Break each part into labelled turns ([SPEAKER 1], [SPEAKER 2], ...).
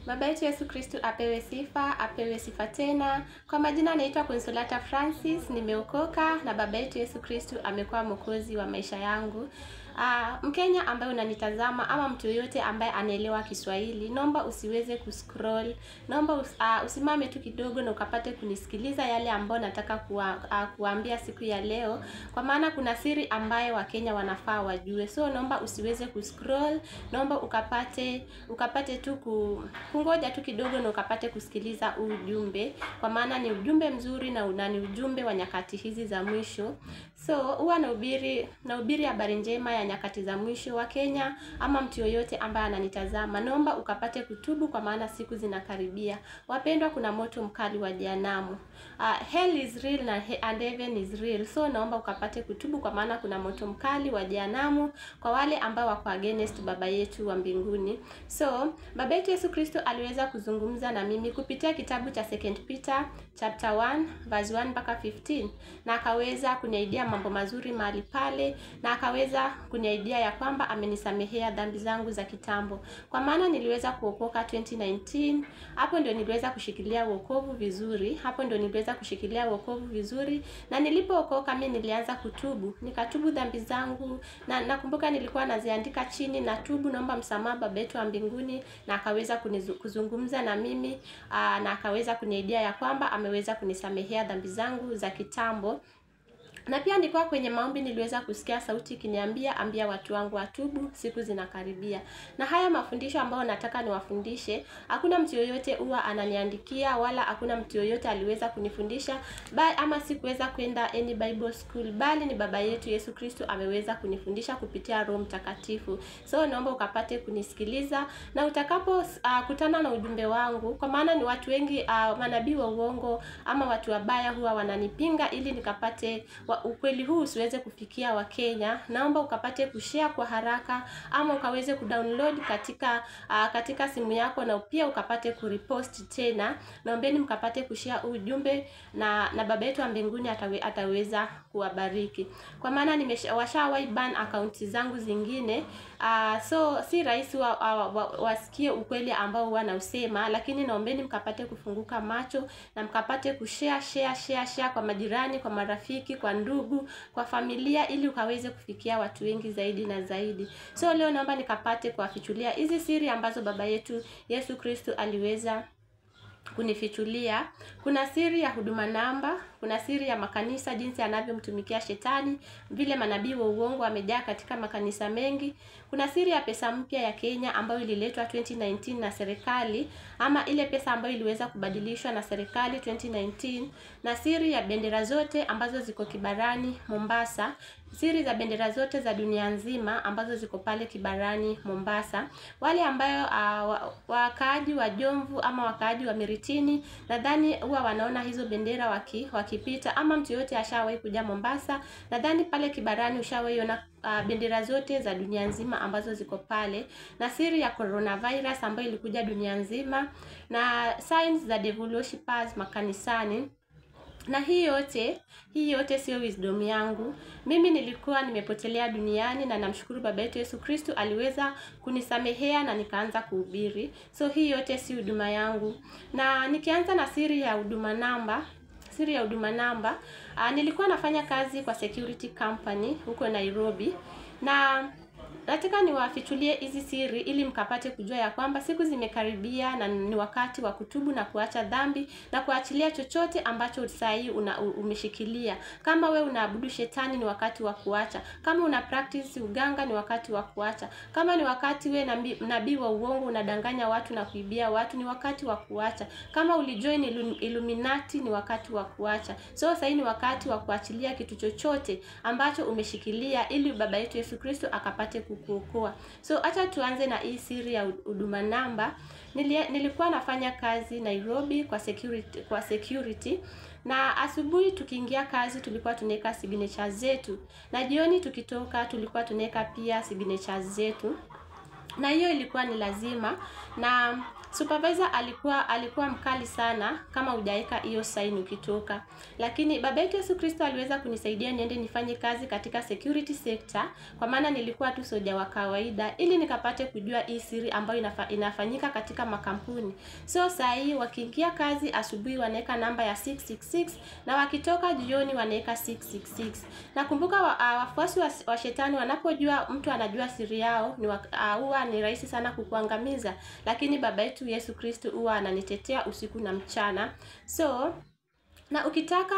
[SPEAKER 1] Baba yetu Yesu Kristo apewe sifa tena. Kwa majina naitwa Consolata Francis, nimeokoka na baba yetu Yesu Kristo amekuwa mwokozi wa maisha yangu. Mkenya ambaye unanitazama ama mtu yote ambaye anaelewa Kiswahili, naomba usiweze kuscroll. Naomba usimame tu kidogo na ukapate kunisikiliza yale ambayo nataka kuambia siku ya leo, kwa maana kuna siri ambayo Wakenya wanafaa wajue. So naomba usiweze kuscroll, naomba ukapate tu kungoja tu kidogo na ukapate kusikiliza ujumbe, kwa maana ni ujumbe mzuri na ni ujumbe wa nyakati hizi za mwisho. So huwa nahubiri habari njema ya nyakati za mwisho. Wa Kenya ama mtu yoyote ambaye ananitazama, naomba ukapate kutubu, kwa maana siku zinakaribia. Wapendwa, kuna moto mkali wa jehanamu. Hell is real and heaven is real. So naomba ukapate kutubu, kwa maana kuna moto mkali wa jehanamu kwa wale ambao wako against baba yetu wa mbinguni. So baba yetu Yesu Kristo aliweza kuzungumza na mimi kupitia kitabu cha 2 Peter chapter 1 verse 1 mpaka 15, na akaweza kuniaidia mambo mazuri mahali pale, na akaweza kuniaidia ya kwamba amenisamehea dhambi zangu za kitambo. Kwa maana niliweza kuokoka 2019, hapo ndio niliweza kushikilia wokovu vizuri. Na nilipookoka mimi nilianza kutubu, nikatubu dhambi zangu, na nakumbuka nilikuwa naziandika chini, na tubu, naomba msamaha baba yetu wa mbinguni, na akaweza kuzungumza na mimi, na akaweza kuniaidia ya kwamba ameweza kunisamehea dhambi zangu za kitambo. Na pia nilikuwa kwenye maombi, niliweza kusikia sauti ikiniambia, ambia watu wangu watubu, siku zinakaribia. Na haya mafundisho ambayo nataka niwafundishe, hakuna mtu yoyote huwa ananiandikia, wala hakuna mtu yoyote aliweza kunifundisha, ama sikuweza kwenda any Bible school, bali ni baba yetu Yesu Kristo ameweza kunifundisha kupitia Roho Mtakatifu. So naomba ukapate kunisikiliza, na utakapo kutana na ujumbe wangu, kwa maana ni watu wengi, manabii wa uongo ama watu wabaya huwa wananipinga ili nikapate ukweli huu usiweze kufikia Wakenya. Naomba ukapate kushare kwa haraka, ama ukaweze kudownload katika simu yako, na pia ukapate kurepost tena. Naombeni mkapate kushare ujumbe, na baba yetu wa mbinguni ataweza kuwabariki, kwa maana nimewashawahi ban akaunti zangu zingine. So si rahisi wasikie ukweli ambao huwa nausema, lakini naombeni mkapate kufunguka macho na mkapate kushare kwa majirani, kwa marafiki, kwa ndugu, kwa familia, ili ukaweze kufikia watu wengi zaidi na zaidi. So leo naomba nikapate kuwafichulia hizi siri ambazo baba yetu Yesu Kristo aliweza kunifichulia. Kuna siri ya huduma namba, kuna siri ya makanisa, jinsi anavyomtumikia shetani, vile manabii wa uongo wamejaa katika makanisa mengi. Kuna siri ya pesa mpya ya Kenya ambayo ililetwa 2019 na serikali, ama ile pesa ambayo iliweza kubadilishwa na serikali 2019, na siri ya bendera zote ambazo ziko Kibarani Mombasa, siri za bendera zote za dunia nzima ambazo ziko pale Kibarani Mombasa. Wale ambayo wakaaji wa Jomvu ama wakaaji wa Miritini, nadhani huwa wanaona hizo bendera wakipita, ama mtu yote ashawahi kuja Mombasa, nadhani pale Kibarani ushawahi ona bendera zote za dunia nzima ambazo ziko pale. Na siri ya coronavirus ambayo ilikuja dunia nzima, na signs za devil worshippers makanisani. Na hii yote sio wisdom yangu. Mimi nilikuwa nimepotelea duniani, na namshukuru baba yetu Yesu Kristo aliweza kunisamehea na nikaanza kuhubiri. So hii yote si huduma yangu. Na nikianza na siri ya huduma namba, nilikuwa nafanya kazi kwa security company huko Nairobi, na nataka niwafichulie hizi siri ili mkapate kujua ya kwamba siku zimekaribia, na ni wakati wa kutubu na kuacha dhambi na kuachilia chochote ambacho sasa umeshikilia. Kama we unaabudu shetani, ni wakati wa kuacha. Kama una practice uganga, ni wakati wa kuacha. Kama ni wakati we nabii wa uongo unadanganya watu na kuibia watu, ni wakati wa kuacha. Kama ulijoin Illuminati, ni wakati wa kuacha. So sasa ni wakati wa kuachilia kitu chochote ambacho umeshikilia, ili baba yetu Yesu Kristo akapate kukuokoa. So acha tuanze na hii siri ya huduma namba. Nilikuwa nafanya kazi Nairobi kwa security, na asubuhi tukiingia kazi tulikuwa tunaweka signatures zetu, na jioni tukitoka tulikuwa tunaweka pia signatures zetu, na hiyo ilikuwa ni lazima. Na Supervisor alikuwa mkali sana kama hujaika hiyo sign ukitoka. Lakini baba yetu Yesu Kristo aliweza kunisaidia niende nifanye kazi katika security sector, kwa maana nilikuwa tu soja wa kawaida, ili nikapate kujua hii siri ambayo inafanyika katika makampuni. So saa hii wakiingia kazi asubuhi wanaweka namba ya 666 na wakitoka jioni wanaweka 666. Nakumbuka wafuasi wa shetani wanapojua mtu anajua siri yao huwa ni rahisi sana kukuangamiza, lakini baba yetu Yesu Kristo huwa ananitetea usiku na mchana. So na ukitaka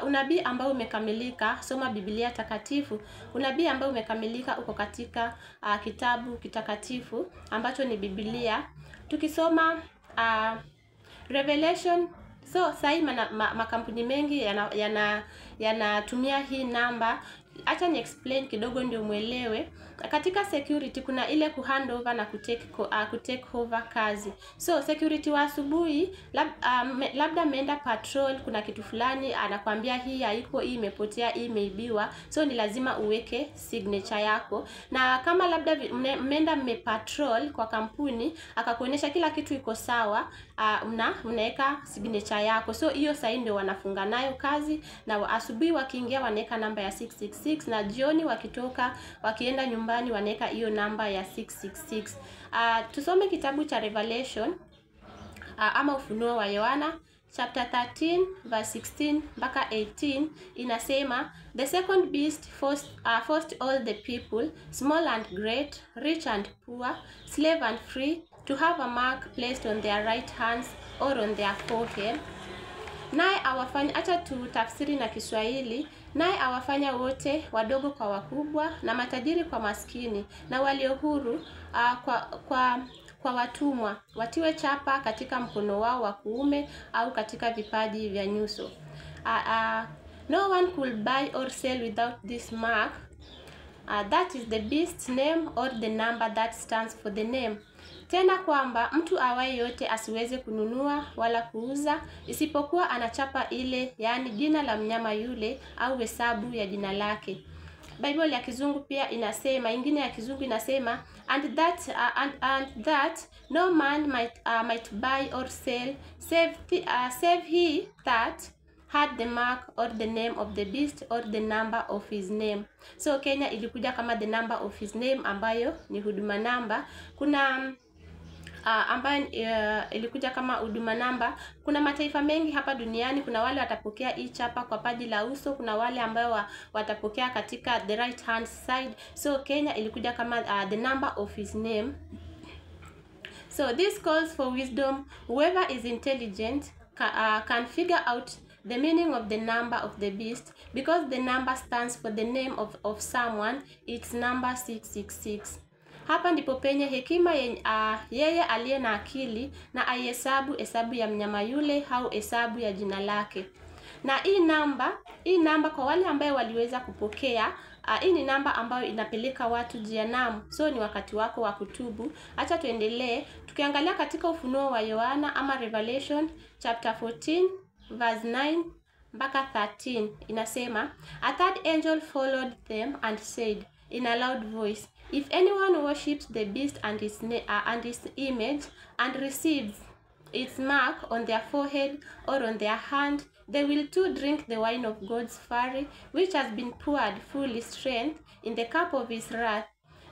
[SPEAKER 1] unabii ambao umekamilika, soma Biblia takatifu. Unabii ambao umekamilika uko katika kitabu kitakatifu ambacho ni Biblia. Tukisoma Revelation. So sai makampuni mengi yanatumia hii namba. Acha ni explain kidogo ndio muelewe. Katika security kuna ile kuhand over na kutake over kazi. So security wa asubuhi labda ameenda patrol, kuna kitu fulani anakuambia hii haiko, hii imepotea, hii imeibiwa. So ni lazima uweke signature yako. Na kama labda mmeenda patrol kwa kampuni akakuonyesha kila kitu iko sawa, unaweka signature yako. So hiyo saa ndio wanafunga nayo kazi, na asubuhi wakiingia wanaweka namba ya 666 na jioni wakitoka wakienda nyumbani wanaweka hiyo namba ya 666. Tusome kitabu cha Revelation ama Ufunuo wa Yohana chapter 13 verse 16 mpaka 18. Inasema, the second beast forced all the people, small and great, rich and poor, slave and free, to have a mark placed on their right hands or on their forehead. Naye awafanya, acha tutafsiri na Kiswahili, naye awafanya wote, wadogo kwa wakubwa, na matajiri kwa maskini, na walio huru kwa watumwa, watiwe chapa katika mkono wao wa kuume au katika vipaji vya nyuso. No one could buy or sell without this mark. That is the beast's name or the number that stands for the name. Tena kwamba mtu awaye yote asiweze kununua wala kuuza isipokuwa anachapa ile, yani jina la mnyama yule au hesabu ya jina lake. Bible ya Kizungu pia inasema, ingine ya Kizungu inasema, and that no man might buy or sell save he that had the mark or the name of the beast or the number of his name. So Kenya ilikuja kama the number of his name, ambayo ni huduma namba. Kuna ambayo ilikuja kama huduma namba. Kuna mataifa mengi hapa duniani, kuna wale watapokea hii chapa kwa paji la uso, kuna wale ambao watapokea katika the right hand side. So Kenya ilikuja kama the number of his name. So this calls for wisdom. Whoever is intelligent can figure out the meaning of the number of the beast, because the number stands for the name of someone. It's number 666. Hapa ndipo penye hekima yeye aliye na akili na hesabu ya mnyama yule au hesabu ya jina lake. Na hii namba kwa wale ambao waliweza kupokea, hii ni namba ambayo inapeleka watu jehanamu. So ni wakati wako wa kutubu. Acha tuendelee. Tukiangalia katika Ufunuo wa Yohana ama Revelation chapter 14 verse 9 mpaka 13, inasema, a third angel followed them and said in a loud voice, if anyone worships the beast and his image and receives its mark on their forehead or on their hand, they will too drink the wine of God's fury, which has been poured full strength in the cup of his wrath.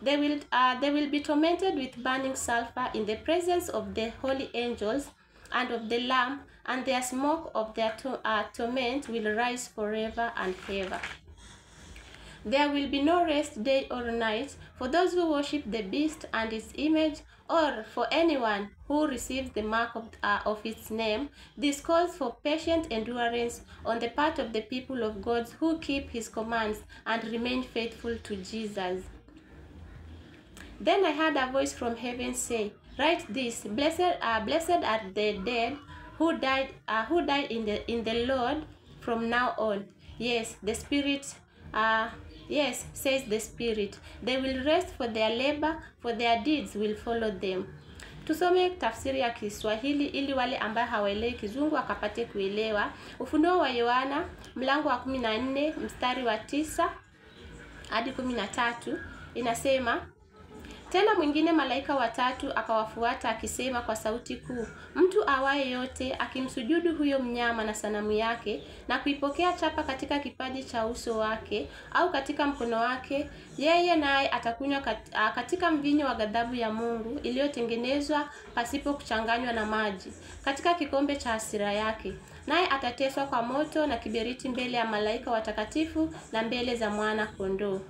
[SPEAKER 1] They will be tormented with burning sulfur in the presence of the holy angels and of the Lamb, and their smoke of their torment will rise forever and ever. There will be no rest day or night for those who worship the beast and its image, or for anyone who receives the mark of its name. This calls for patient endurance on the part of the people of God who keep his commands and remain faithful to Jesus. Then I heard a voice from heaven say, write this, blessed are the dead who died in the Lord from now on. Yes, the Spirit. Yes, says the Spirit. They will rest for their labor, for their deeds will follow them. Tusome tafsiri ya Kiswahili ili wale ambao hawaelewi Kizungu wakapate kuelewa. Ufunuo wa Yohana mlango wa 14 mstari wa 9 hadi 13 inasema, Tena mwingine malaika watatu akawafuata akisema kwa sauti kuu, mtu awaye yote akimsujudu huyo mnyama na sanamu yake na kuipokea chapa katika kipaji cha uso wake au katika mkono wake, yeye naye atakunywa katika mvinyo wa ghadhabu ya Mungu iliyotengenezwa pasipo kuchanganywa na maji, katika kikombe cha hasira yake. Naye atateswa kwa moto na kiberiti mbele ya malaika watakatifu na mbele za mwana kondoo.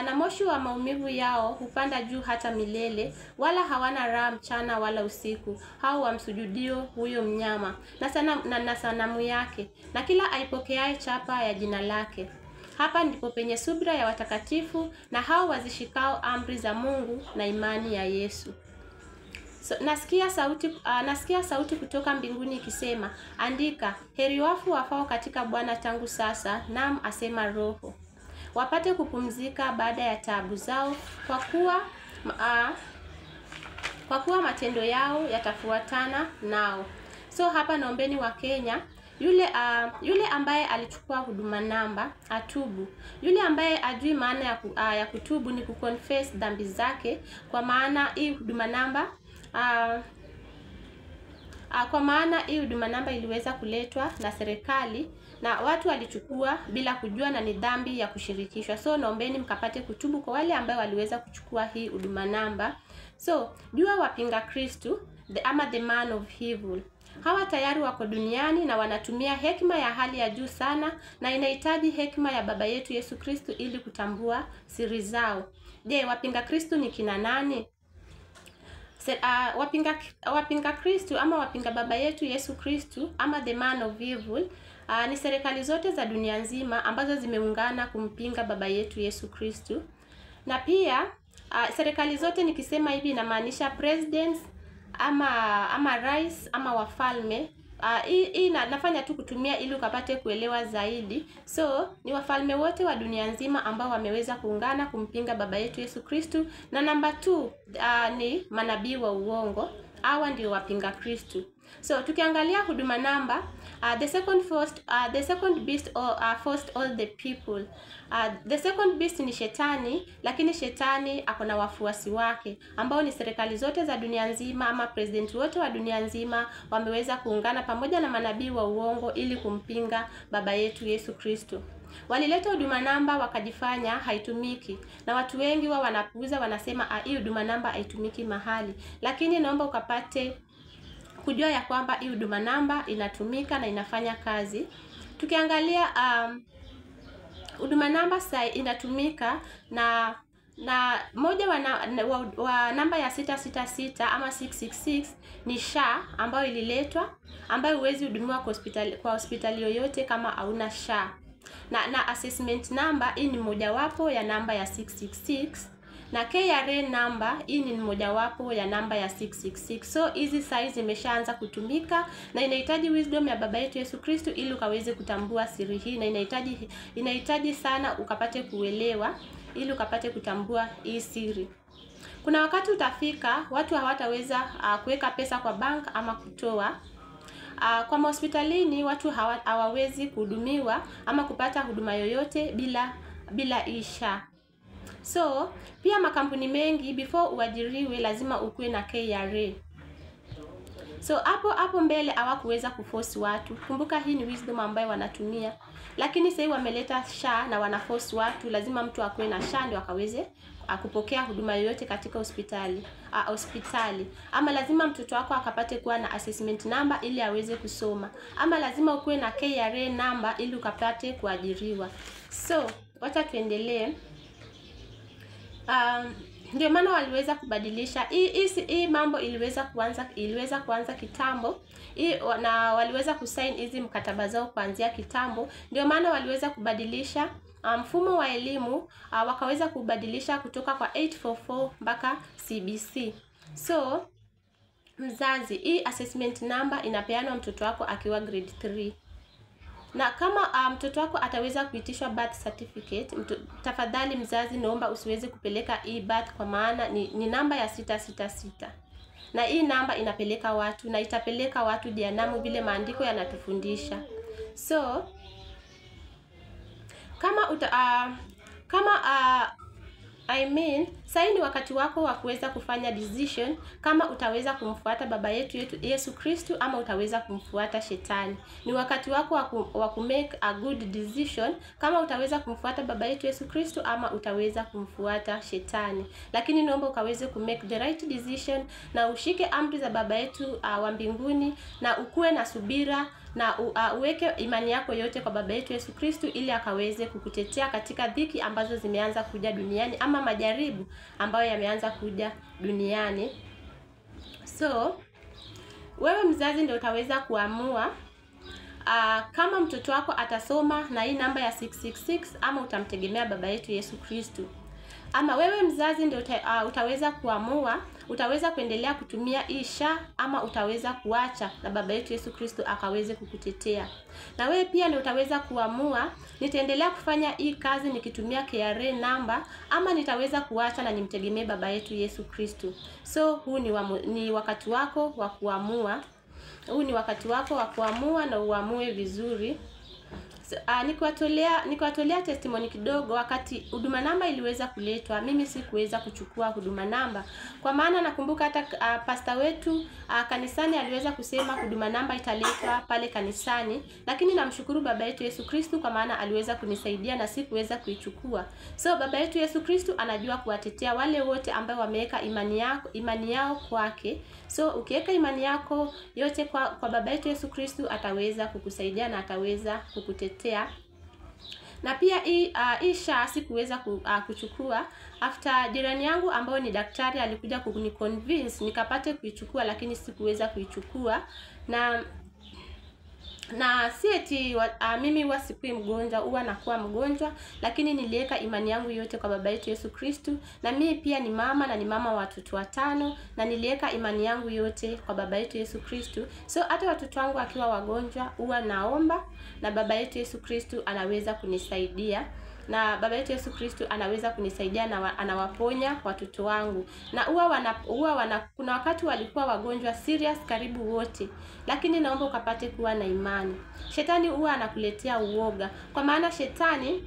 [SPEAKER 1] Na moshi wa maumivu yao hupanda juu hata milele, wala hawana raha mchana wala usiku, hao wamsujudio huyo mnyama na sanamu yake, na kila aipokeaye chapa ya jina lake. Hapa ndipo penye subira ya watakatifu na hao wazishikao amri za Mungu na imani ya Yesu. So, nasikia sauti kutoka mbinguni ikisema, andika, heri wafu wafao katika Bwana tangu sasa, naam asema Roho, wapate kupumzika baada ya taabu zao, kwa kuwa matendo yao yatafuatana nao. So hapa naombeni wa Kenya, yule ambaye alichukua huduma namba atubu. Yule ambaye ajui maana ya kutubu ni kuconfess dhambi zake, kwa maana hii huduma namba iliweza kuletwa na serikali na watu walichukua bila kujua, na ni dhambi ya kushirikishwa. So naombeni mkapate kutubu kwa wale ambao waliweza kuchukua hii huduma namba. So jua wapinga Kristo the man of evil, hawa tayari wako duniani na wanatumia hekima ya hali ya juu sana, na inahitaji hekima ya Baba yetu Yesu Kristo ili kutambua siri zao. Je, wapinga Kristo ni kina nani? Wapinga Kristo ama wapinga Baba yetu Yesu Kristo ama the man of evil ni serikali zote za dunia nzima ambazo zimeungana kumpinga Baba yetu Yesu Kristo. Na pia serikali zote nikisema hivi inamaanisha presidents ama rais ama wafalme. Hii nafanya tu kutumia ili ukapate kuelewa zaidi. So ni wafalme wote wa dunia nzima ambao wameweza kuungana kumpinga Baba yetu Yesu Kristo. Na namba 2 ni manabii wa uongo. Hawa ndio wapinga Kristo. So tukiangalia huduma namba, the second beast forced all the people. The second beast ni shetani, lakini shetani akona wafuasi wake ambao ni serikali zote za dunia nzima ama president wote wa dunia nzima wameweza kuungana pamoja na manabii wa uongo ili kumpinga Baba yetu Yesu Kristo. Walileta huduma namba wakajifanya haitumiki, na watu wengi wao wanapuuza, wanasema hii huduma namba haitumiki mahali. Lakini naomba ukapate kujua ya kwamba hii huduma namba inatumika na inafanya kazi. Tukiangalia huduma namba sasa inatumika na moja wa namba ya 666 ama 666 ni SHA ambayo ililetwa, ambayo huwezi hudumiwa kwa hospitali yoyote kama hauna SHA. Na assessment number hii ni mojawapo ya namba ya 666, na KRA number hii ni mojawapo ya namba ya 666. So hizi size zimeshaanza kutumika na inahitaji wisdom ya Baba yetu Yesu Kristo ili ukaweze kutambua siri hii, na inahitaji sana ukapate kuelewa ili ukapate kutambua hii siri. Kuna wakati utafika watu hawataweza kuweka pesa kwa bank ama kutoa. Kwa hospitalini watu hawawezi kuhudumiwa ama kupata huduma yoyote bila isha. So pia makampuni mengi before uajiriwe lazima ukuwe na KRA. So hapo mbele hawakuweza kuforce watu. Kumbuka hii ni wisdom ambayo wanatumia. Lakini sasa wameleta SHA na wanaforce watu, lazima mtu akuwe na SHA ndio akaweze kupokea huduma yoyote katika hospitali. Ama lazima mtoto wako akapate kuwa na assessment number ili aweze kusoma. Ama lazima ukuwe na KRA number ili ukapate kuajiriwa. So wacha tuendelee. Ndio maana waliweza kubadilisha hii mambo iliweza kuanza kitambo. Na waliweza kusign hizi mkataba zao kuanzia kitambo. Ndio maana waliweza kubadilisha mfumo wa elimu, wakaweza kubadilisha kutoka kwa 844 mpaka CBC. So mzazi, hii assessment number inapeanwa mtoto wako akiwa grade 3. Na kama mtoto wako ataweza kuitishwa birth certificate, tafadhali mzazi naomba usiweze kupeleka hii birth, kwa maana ni namba ya 666. Na hii namba inapeleka watu na itapeleka watu jehanamu vile maandiko yanatufundisha. So Sasa ni wakati wako wa kuweza kufanya decision kama utaweza kumfuata baba yetu Yesu Kristo ama utaweza kumfuata shetani. Ni wakati wako wa ku make a good decision kama utaweza kumfuata baba yetu Yesu Kristo ama utaweza kumfuata shetani. Lakini naomba ukaweze ku make the right decision na ushike amri za baba yetu wa mbinguni na ukue na subira na uweke imani yako yote kwa baba yetu Yesu Kristo ili akaweze kukutetea katika dhiki ambazo zimeanza kuja duniani ama majaribu ambayo yameanza kuja duniani. So wewe mzazi ndio utaweza kuamua kama mtoto wako atasoma na hii namba ya 666 ama utamtegemea baba yetu Yesu Kristo. Ama wewe mzazi ndio utaweza kuamua, utaweza kuendelea kutumia hii SHA ama utaweza kuacha na baba yetu Yesu Kristo akaweze kukutetea. Na wewe pia ndio utaweza kuamua, nitaendelea kufanya hii kazi nikitumia KRA namba ama nitaweza kuacha na nimtegemee baba yetu Yesu Kristo. So huu ni wakati wako wa kuamua. Huu ni wakati wako wa kuamua na uamue vizuri. Nikiwatolea testimony kidogo. Wakati huduma namba iliweza kuletwa, mimi sikuweza kuchukua huduma namba, kwa maana nakumbuka hata pastor wetu kanisani aliweza kusema huduma namba italetwa pale kanisani, lakini namshukuru baba yetu Yesu Kristo kwa maana aliweza kunisaidia na sikuweza kuichukua. So baba yetu Yesu Kristo anajua kuwatetea wale wote ambao wameweka imani yao kwake. So ukiweka imani yako yote kwa baba yetu Yesu Kristo ataweza kukusaidia na ataweza kukutetea. Na pia hii SHA sikuweza kuchukua after jirani yangu ambao ni daktari alikuja kuniconvince nikapate kuichukua, lakini sikuweza kuichukua. Na si eti mimi huwa sikui mgonjwa, huwa nakuwa mgonjwa, lakini niliweka imani yangu yote kwa baba yetu Yesu Kristo. Na mimi pia ni mama na ni mama wa watoto 5 na niliweka imani yangu yote kwa baba yetu Yesu Kristo. So hata watoto wangu akiwa wagonjwa huwa naomba na baba yetu Yesu Kristo anaweza kunisaidia. Na baba yetu Yesu Kristo anaweza kunisaidia na anawaponya watoto wangu. Na kuna wakati walikuwa wagonjwa serious karibu wote, lakini naomba ukapate kuwa na imani. Shetani huwa anakuletea uoga, kwa maana shetani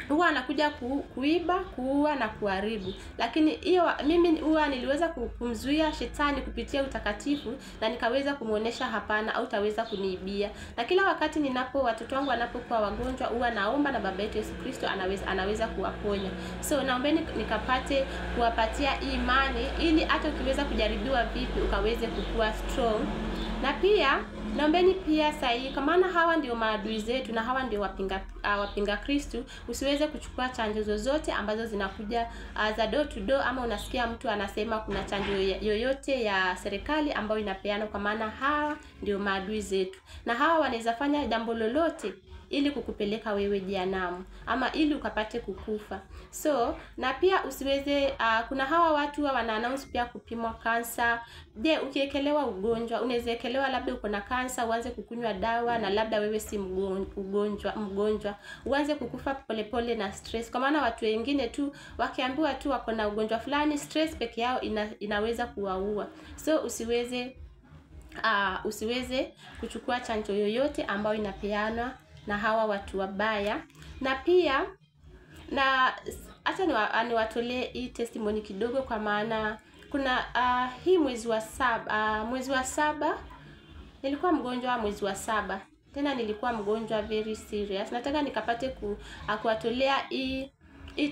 [SPEAKER 1] huwa anakuja kuiba, kuua na kuharibu. Lakini hiyo mimi huwa niliweza kumzuia shetani kupitia utakatifu na nikaweza kumuonesha hapana, au utaweza kuniibia. Na kila wakati watoto wangu wanapokuwa wagonjwa huwa naomba na baba yetu Yesu Kristo anaweza kuwaponya. So naombeni nikapate kuwapatia imani ili hata ukiweza kujaribiwa vipi ukaweze kukua strong. Na pia naombeni pia sahi, kwa maana hawa ndio maadui zetu na hawa ndio wapinga Kristo, usiweze kuchukua chanjo zozote ambazo zinakuja za door to door, ama unasikia mtu anasema kuna chanjo yoyote ya serikali ambayo inapeana, kwa maana hawa ndio maadui zetu na hawa wanaweza fanya jambo lolote ili kukupeleka wewe jehanamu ama ili ukapate kukufa. So na pia usiweze kuna hawa watu wana announce pia kupimwa kansa. Je, ukiekelewa ugonjwa, unaweza ekelewa labda uko na kansa uanze kukunywa dawa na labda wewe si mgonjwa uanze kukufa polepole na stress, kwa maana watu wengine tu wakiambiwa tu wako na ugonjwa fulani, stress peke yao inaweza kuwaua. So usiweze kuchukua chanjo yoyote ambayo inapeanwa na hawa watu wabaya. Na pia hata niwatolee hii testimony kidogo, kwa maana kuna hii mwezi wa saba nilikuwa mgonjwa. Mwezi wa 7 tena nilikuwa mgonjwa very serious. Nataka nikapate kuwatolea hii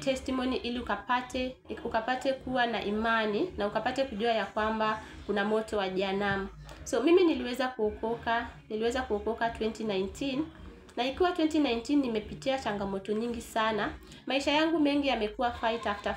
[SPEAKER 1] testimony ili ukapate kuwa na imani na ukapate kujua ya kwamba kuna moto wa jehanamu. So mimi niliweza kuokoka 2019. Na ikiwa 2019 nimepitia changamoto nyingi sana. Maisha yangu mengi yamekuwa fight after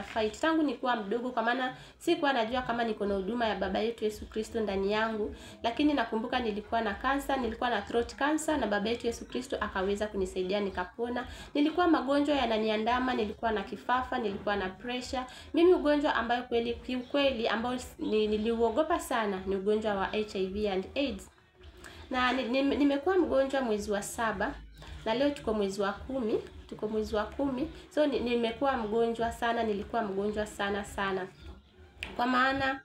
[SPEAKER 1] fight tangu nikuwa mdogo, kwa maana sikuwa najua kama niko na huduma ya baba yetu Yesu Kristo ndani yangu. Lakini nakumbuka nilikuwa na cancer, nilikuwa na throat cancer, na baba yetu Yesu Kristo akaweza kunisaidia nikapona. Nilikuwa magonjwa yananiandama, nilikuwa na kifafa, nilikuwa na pressure. Mimi ugonjwa ambayo kweli ambao niliuogopa sana ni ugonjwa wa HIV and AIDS. Na nimekuwa mgonjwa mwezi wa 7 na leo tuko mwezi wa 10. So nimekuwa mgonjwa sana, nilikuwa mgonjwa sana. Kwa maana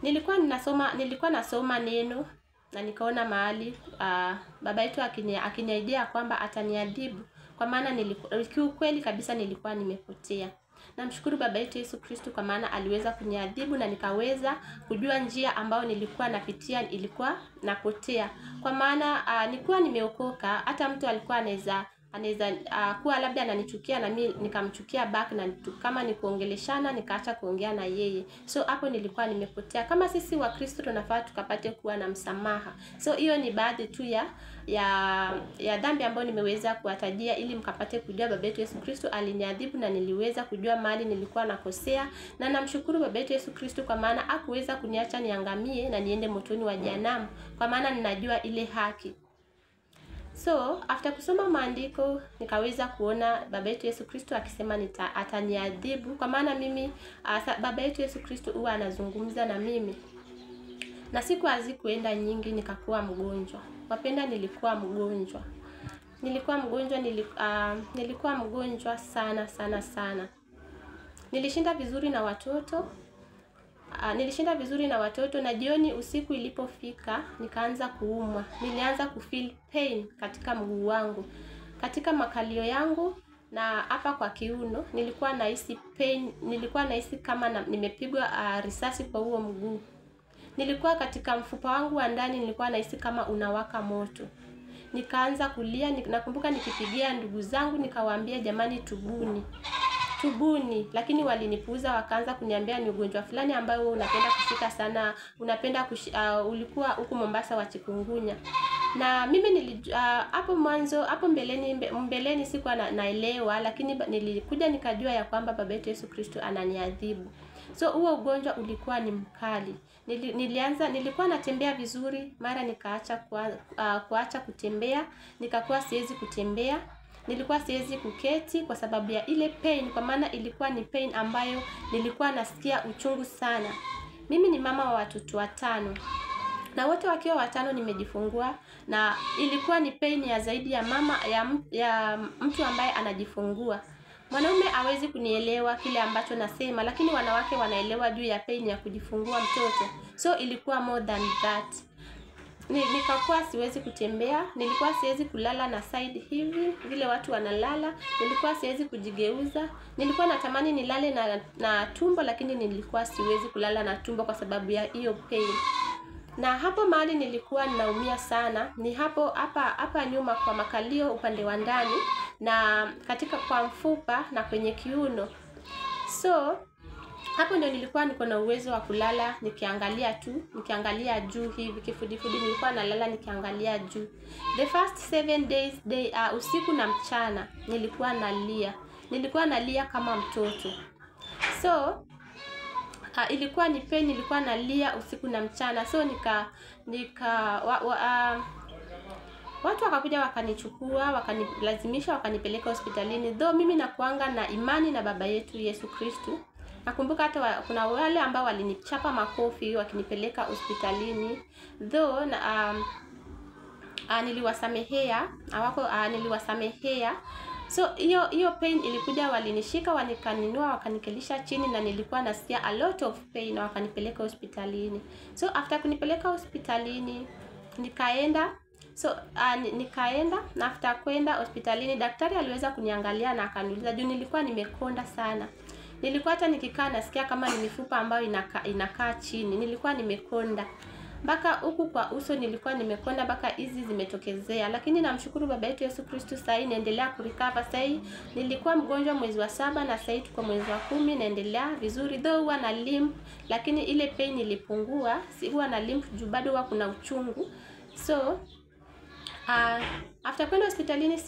[SPEAKER 1] nilikuwa nasoma neno na nikaona mahali baba yetu akiniaidia kwamba ataniadhibu kwa maana nilikuwa kiukweli kabisa nilikuwa nimepotea. Namshukuru baba yetu Yesu Kristo kwa maana aliweza kuniadhibu na nikaweza kujua njia ambayo nilikuwa napitia, ilikuwa napotea. Kwa maana nilikuwa nimeokoka, hata mtu alikuwa anaweza kuwa labda ananichukia na mimi nikamchukia back, na kama ni kuongeleshana nikaacha kuongea na yeye. So hapo nilikuwa nimepotea. Kama sisi wa Kristo tunafaa tukapate kuwa na msamaha. So hiyo ni baadhi tu ya dhambi ambayo nimeweza kuwatajia, ili mkapate kujua baba yetu Yesu Kristo aliniadhibu na niliweza kujua mahali nilikuwa nakosea. Na namshukuru baba yetu Yesu Kristo kwa maana hakuweza kuniacha niangamie na niende motoni wa jehanamu, kwa maana ninajua ile haki. So after kusoma maandiko nikaweza kuona baba yetu Yesu Kristo akisema ataniadhibu, kwa maana mimi baba yetu Yesu Kristo huwa anazungumza na mimi. Na siku hazikuenda nyingi nikakuwa mgonjwa. Wapenda, nilikuwa mgonjwa. Nilikuwa mgonjwa sana sana sana. Nilishinda vizuri na watoto, na jioni usiku ilipofika nikaanza kuumwa. Nilianza kufeel pain katika mguu wangu, katika makalio yangu na hapa kwa kiuno nilikuwa nahisi pain. Nilikuwa nahisi kama nimepigwa risasi kwa huo mguu. Nilikuwa katika mfupa wangu wa ndani nilikuwa nahisi kama unawaka moto. Nikaanza kulia. Nakumbuka nikipigia ndugu zangu nikawaambia, jamani tubuni, lakini walinipuuza. Wakaanza kuniambia ni ugonjwa fulani ambao unapenda kushika sana, ulikuwa huku Mombasa wa chikungunya. Na mimi hapo mwanzo, hapo mbeleni sikuwa naelewa, lakini nilikuja nikajua ya kwamba baba yetu Yesu Kristo ananiadhibu. So huo ugonjwa ulikuwa ni mkali. Nilikuwa natembea vizuri, mara nikaacha kuacha kutembea, nikakuwa siwezi kutembea. Nilikuwa siwezi kuketi kwa sababu ya ile pain, kwa maana ilikuwa ni pain ambayo nilikuwa nasikia uchungu sana. Mimi ni mama wa watoto 5. Na wote wakiwa 5 nimejifungua, na ilikuwa ni pain ya zaidi ya mtu ambaye anajifungua. Mwanaume hawezi kunielewa kile ambacho nasema, lakini wanawake wanaelewa juu ya pain ya kujifungua mtoto. So ilikuwa more than that. Nikakuwa siwezi kutembea, nilikuwa siwezi kulala na side hivi vile watu wanalala, nilikuwa siwezi kujigeuza. Nilikuwa natamani nilale na tumbo, lakini nilikuwa siwezi kulala na tumbo kwa sababu ya hiyo pain. Na hapo mahali nilikuwa ninaumia sana ni hapa nyuma kwa makalio upande wa ndani, na katika kwa mfupa na kwenye kiuno. So hapo ndio nilikuwa niko na uwezo wa kulala nikiangalia juu hivi kifudifudi. Nilikuwa nalala nikiangalia juu. The first 7 days usiku na mchana nilikuwa nalia kama mtoto. So ilikuwa ni pain, nilikuwa nalia usiku na mchana. So watu wakakuja wakanichukua, wakanilazimisha, wakanipeleka hospitalini. Though mimi nakuanga na imani na baba yetu Yesu Kristo. Nakumbuka hata kuna wale ambao walinichapa makofi wakinipeleka hospitalini. Though niliwasamehea. So hiyo pain ilikuja, walinishika, wakaninua, wakanikelisha chini, na nilikuwa nasikia a lot of pain, na wakanipeleka hospitalini. So after kunipeleka hospitalini nikaenda. Na after kwenda hospitalini daktari aliweza kuniangalia na akaniuliza, juu nilikuwa nimekonda sana. Nilikuwa hata nikikaa nasikia kama ni mifupa ambayo inakaa chini. Nilikuwa nimekonda mpaka huku kwa uso, nilikuwa nimekonda mpaka hizi zimetokezea. Lakini namshukuru baba yetu Yesu Kristo, sasa naendelea kurecover. Sasa nilikuwa mgonjwa mwezi wa 7 na sasa tuko mwezi wa 10, naendelea vizuri. Though huwa na limp, lakini ile pain ilipungua. Si huwa na limp juu bado huwa kuna uchungu. So after kwenda hospitalini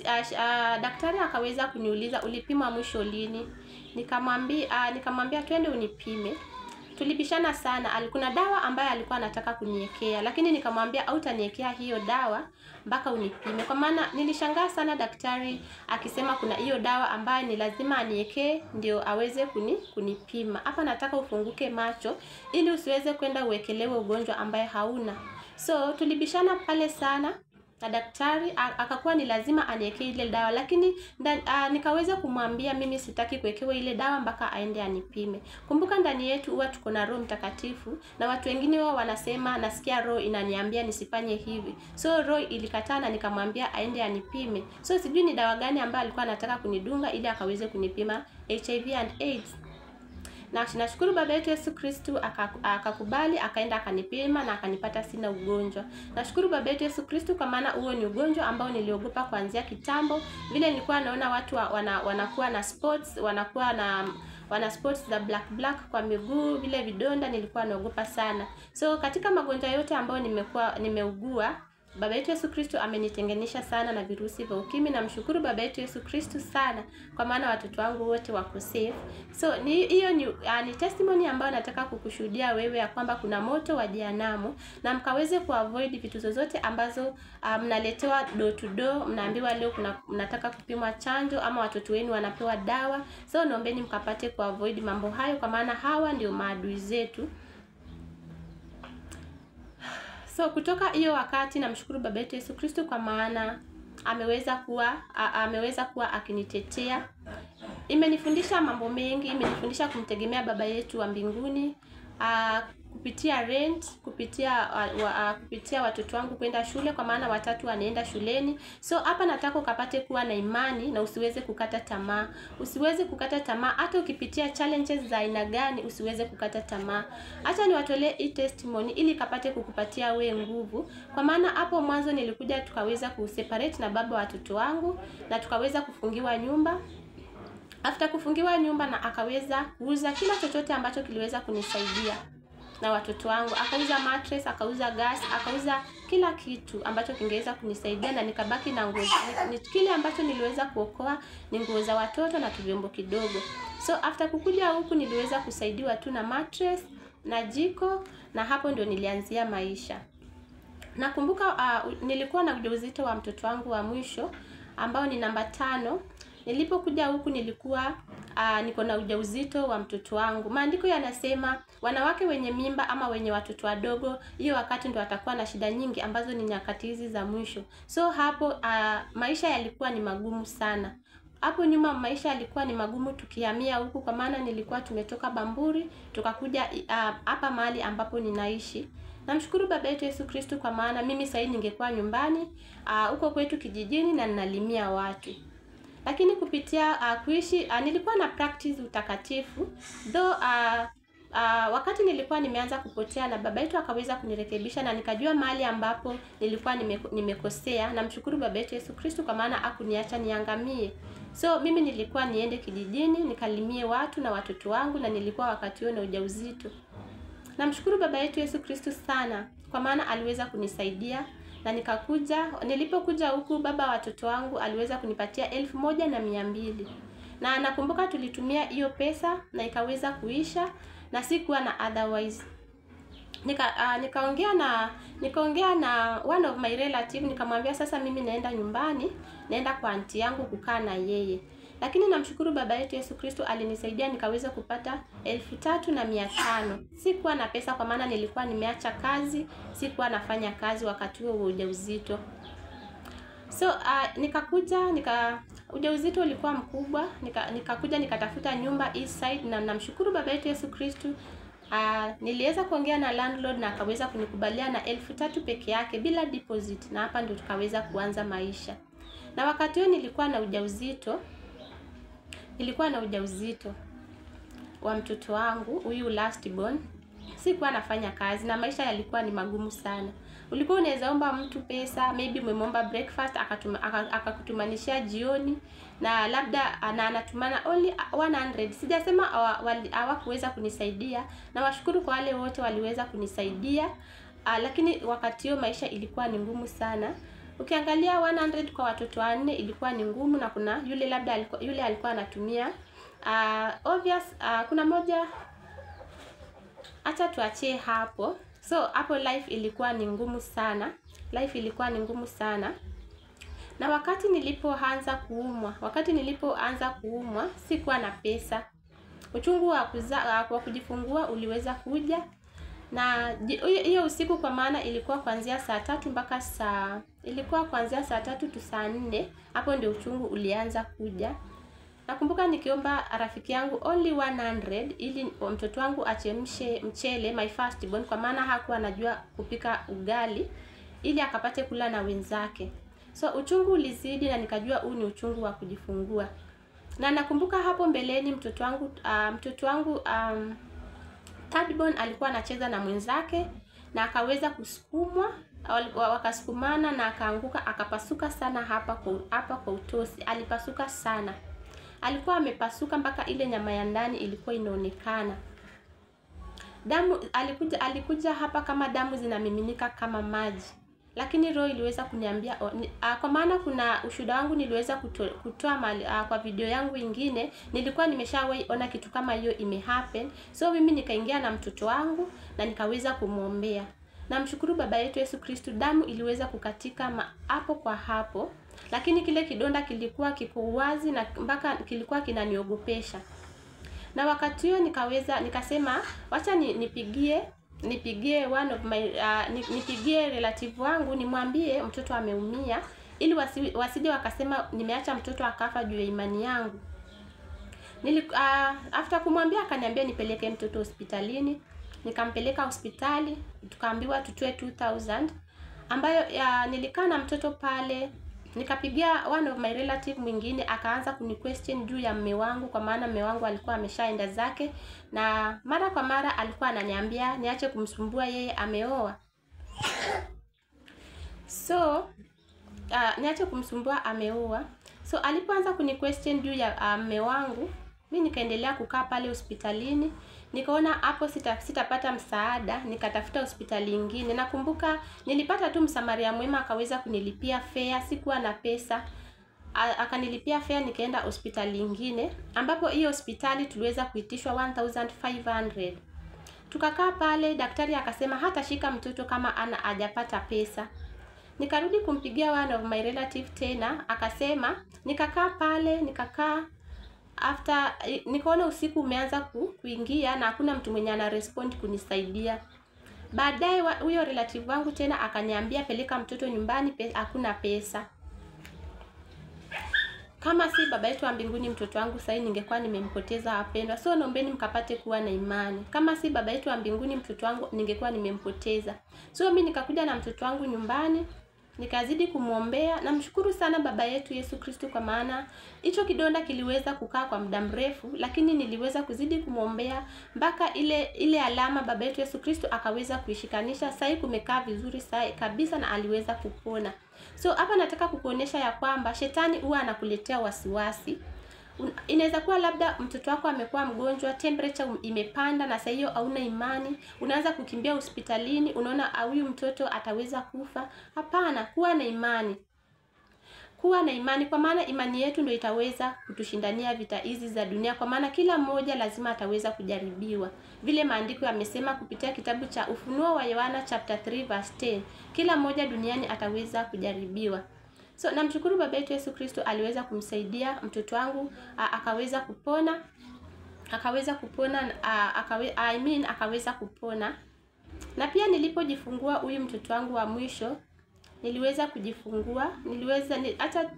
[SPEAKER 1] daktari akaweza kuniuliza, ulipima mwisho lini? Nikamwambia twende unipime. Tulibishana sana. Kuna dawa ambayo alikuwa anataka kuniwekea, lakini nikamwambia hautaniwekea hiyo dawa mpaka unipime. Kwa maana nilishangaa sana daktari akisema kuna hiyo dawa ambayo ni lazima aniwekee ndio aweze kunipima. Hapa nataka ufunguke macho ili usiweze kwenda uwekelewe ugonjwa ambaye hauna. So tulibishana pale sana. na daktari akakuwa ni lazima aniwekee ile dawa, lakini nikaweza kumwambia mimi sitaki kuwekewa ile dawa mpaka aende anipime. Kumbuka ndani yetu huwa tuko na Roho Mtakatifu, na watu wengine wao wanasema nasikia roho inaniambia nisifanye hivi. So roho ilikataa na nikamwambia aende anipime. So sijui ni dawa gani ambayo alikuwa anataka kunidunga ili akaweze kunipima HIV and AIDS. Na nashukuru baba yetu Yesu Kristo akakubali, akaenda akanipima na akanipata sina ugonjwa. Nashukuru baba yetu Yesu Kristo kwa maana huo ni ugonjwa ambao niliogopa kuanzia kitambo. Vile nilikuwa naona watu wanakuwa na spots, wana spots za black kwa miguu, vile vidonda, nilikuwa naogopa sana. So katika magonjwa yote ambayo nimeugua, baba yetu Yesu Kristo amenitenganisha sana na virusi vya ukimwi. Na mshukuru baba yetu Yesu Kristo sana kwa maana watoto wangu wote wako safe. So hiyo ni testimony ambayo nataka kukushuhudia wewe, ya kwamba kuna moto wa jehanamu, na mkaweze kuavoid vitu zozote ambazo mnaletewa door to door, mnaambiwa leo mnataka kupimwa chanjo ama watoto wenu wanapewa dawa. So naombeni mkapate kuavoid mambo hayo, kwa maana hawa ndio maadui zetu. So kutoka hiyo wakati namshukuru baba yetu Yesu Kristo kwa maana ameweza kuwa akinitetea. Imenifundisha mambo mengi, imenifundisha kumtegemea baba yetu wa mbinguni, kupitia rent, kupitia watoto wangu kwenda shule, kwa maana watatu wanaenda shuleni. So hapa nataka ukapate kuwa na imani na usiweze kukata tamaa. Usiweze kukata tamaa hata ukipitia challenges za aina gani, usiweze kukata tamaa. Acha niwatolee hii testimony ili kapate kukupatia we nguvu, kwa maana hapo mwanzo nilikuja tukaweza kuseparate na baba watoto wangu na tukaweza kufungiwa nyumba. After kufungiwa nyumba, na akaweza kuuza kila chochote ambacho kiliweza kunisaidia na watoto wangu. Akauza mattress, akauza gas, akauza kila kitu ambacho kingeweza kunisaidia, na nikabaki na nguo. Kile ambacho niliweza kuokoa ni nguo za watoto na vyombo kidogo. So after kukuja huku niliweza kusaidiwa tu na mattress na jiko, na hapo ndio nilianzia maisha. Nakumbuka nilikuwa na ujauzito wa mtoto wangu wa mwisho ambao ni namba 5. Nilipokuja huku nilikuwa niko na ujauzito wa mtoto wangu. Maandiko yanasema wanawake wenye mimba ama wenye watoto wadogo, hiyo wakati ndio watakuwa na shida nyingi ambazo ni nyakati hizi za mwisho. So hapo maisha yalikuwa ni magumu sana. Hapo nyuma maisha yalikuwa ni magumu tukihamia huku, kwa maana nilikuwa tumetoka Bamburi tukakuja hapa mahali ambapo ninaishi. Namshukuru baba yetu Yesu Kristo kwa maana mimi sasa ningekuwa nyumbani huko kwetu kijijini na ninalimia watu. Lakini kupitia kuishi nilikuwa na practice utakatifu. Though wakati nilikuwa nimeanza kupotea, na baba yetu akaweza kunirekebisha na nikajua mahali ambapo nilikuwa nimekosea. Namshukuru baba yetu Yesu Kristo kwa maana hakuniacha niangamie. So mimi nilikuwa niende kijijini nikalimie watu na watoto wangu, na nilikuwa wakati huo na ujauzito. Namshukuru baba yetu Yesu Kristo sana kwa maana aliweza kunisaidia. Na nilipokuja huku baba watoto wangu aliweza kunipatia 1200. Na nakumbuka tulitumia hiyo pesa na ikaweza kuisha, na sikuwa na otherwise. Nikaongea na one of my relative, nikamwambia sasa mimi naenda nyumbani, naenda kwa aunti yangu kukaa na yeye. Lakini namshukuru baba yetu Yesu Kristo alinisaidia nikaweza kupata 3500. Sikuwa na pesa kwa maana nilikuwa nimeacha kazi, sikuwa nafanya kazi wakati huo ujauzito. So ujauzito ulikuwa mkubwa, nikakuja nikatafuta nyumba east side, na namshukuru baba yetu Yesu Kristo. Niliweza kuongea na landlord na akaweza kunikubalia na 3000 peke yake bila deposit, na hapa ndio tukaweza kuanza maisha. Na wakati huo nilikuwa na ujauzito wa mtoto wangu huyu last born. Sikuwa nafanya kazi na maisha yalikuwa ni magumu sana. Ulikuwa unaweza omba mtu pesa, maybe umemomba breakfast akakutumanishia jioni, na labda anatumana only 100. Sijasema hawakuweza kunisaidia, na washukuru kwa wale wote waliweza kunisaidia. Lakini wakati huo maisha ilikuwa ni ngumu sana. Ukiangalia 100 kwa watoto 4 ilikuwa ni ngumu, na kuna yule labda alikuwa anatumia obvious. Kuna moja, acha tuachie hapo. So hapo life ilikuwa ni ngumu sana. Na wakati nilipoanza kuumwa sikuwa na pesa. Uchungu wa kujifungua uliweza kuja, Na hiyo usiku, kwa maana ilikuwa kuanzia saa 3 mpaka ilikuwa kuanzia saa 3 tu saa 4, hapo ndio uchungu ulianza kuja. Nakumbuka nikiomba rafiki yangu only 100 ili mtoto wangu achemshe mchele, my first born, kwa maana hakuwa anajua kupika ugali, ili akapate kula na wenzake. So uchungu ulizidi na nikajua huu ni uchungu wa kujifungua. Na nakumbuka hapo mbeleni mtoto wangu third born alikuwa anacheza na mwenzake na akaweza kusukumwa, wakasukumana na akaanguka, akapasuka sana hapa kwa utosi. Alipasuka sana. Alikuwa amepasuka mpaka ile nyama ya ndani ilikuwa inaonekana. Damu alikuja hapa kama damu zinamiminika kama maji. Lakini roho iliweza kuniambia, kwa maana kuna ushuhuda wangu niliweza kutoa kwa video yangu ingine, nilikuwa nimeshawahi ona kitu kama hiyo imehappen. So mimi nikaingia na mtoto wangu na nikaweza kumwombea. Namshukuru baba yetu Yesu Kristo, damu iliweza kukatika hapo kwa hapo. Lakini kile kidonda kilikuwa kiko wazi na mpaka kilikuwa kinaniogopesha. Na wakati hiyo nikasema wacha nipigie one of my nipigie relative wangu nimwambie mtoto ameumia, ili wasije wakasema nimeacha mtoto akafa juu ya imani yangu. After kumwambia akaniambia nipeleke mtoto hospitalini. Nikampeleka hospitali, tukaambiwa tutoe 2000 ambayo nilikaa na mtoto pale. Nikapigia one of my relative mwingine, akaanza kuni-question juu ya mume wangu, kwa maana mume wangu alikuwa ameshaenda zake na mara kwa mara alikuwa ananiambia niache kumsumbua, yeye ameoa. So niache kumsumbua, ameoa. So alipoanza kuni-question juu ya mume wangu, mimi nikaendelea kukaa pale hospitalini. Nikaona hapo sitapata msaada, nikatafuta hospitali nyingine. Nakumbuka nilipata tu msamaria mwema akaweza kunilipia fare, sikuwa na pesa. Akanilipia fare, nikaenda hospitali nyingine, ambapo hiyo hospitali tuliweza kuitishwa 1500. Tukakaa pale, daktari akasema hata shika mtoto kama hajapata pesa. Nikarudi kumpigia one of my relative tena, akasema, nikakaa pale, after nikaona usiku umeanza kuingia na hakuna mtu mwenye ana respond kunisaidia. Baadaye huyo relative wangu tena akaniambia peleka mtoto nyumbani, hakuna pesa. Kama si baba yetu wa mbinguni, mtoto wangu sasa ningekuwa nimempoteza wapendwa. So naombeni mkapate kuwa na imani. Kama si baba yetu wa mbinguni, mtoto wangu ningekuwa nimempoteza. So mimi nikakuja na mtoto wangu nyumbani, nikazidi kumwombea. Namshukuru sana baba yetu Yesu Kristo, kwa maana hicho kidonda kiliweza kukaa kwa muda mrefu, lakini niliweza kuzidi kumwombea mpaka ile alama baba yetu Yesu Kristo akaweza kuishikanisha. Sasa kumekaa vizuri sasa kabisa na aliweza kupona. So hapa nataka kukuonesha ya kwamba shetani huwa anakuletea wasiwasi. Inaweza kuwa labda mtoto wako amekuwa mgonjwa, temperature imepanda na sasa hiyo hauna imani, unaanza kukimbia hospitalini, unaona huyu mtoto ataweza kufa. Hapana, kuwa na imani. Kuwa na imani, kwa maana imani yetu ndio itaweza kutushindania vita hizi za dunia, kwa maana kila mmoja lazima ataweza kujaribiwa. Vile maandiko yamesema kupitia kitabu cha Ufunuo wa Yohana chapter 3 verse 10, kila mmoja duniani ataweza kujaribiwa. So namshukuru baba yetu Yesu Kristo, aliweza kumsaidia mtoto wangu akaweza kupona. Akaweza kupona. Na pia nilipojifungua huyu mtoto wangu wa mwisho, niliweza kujifungua, hata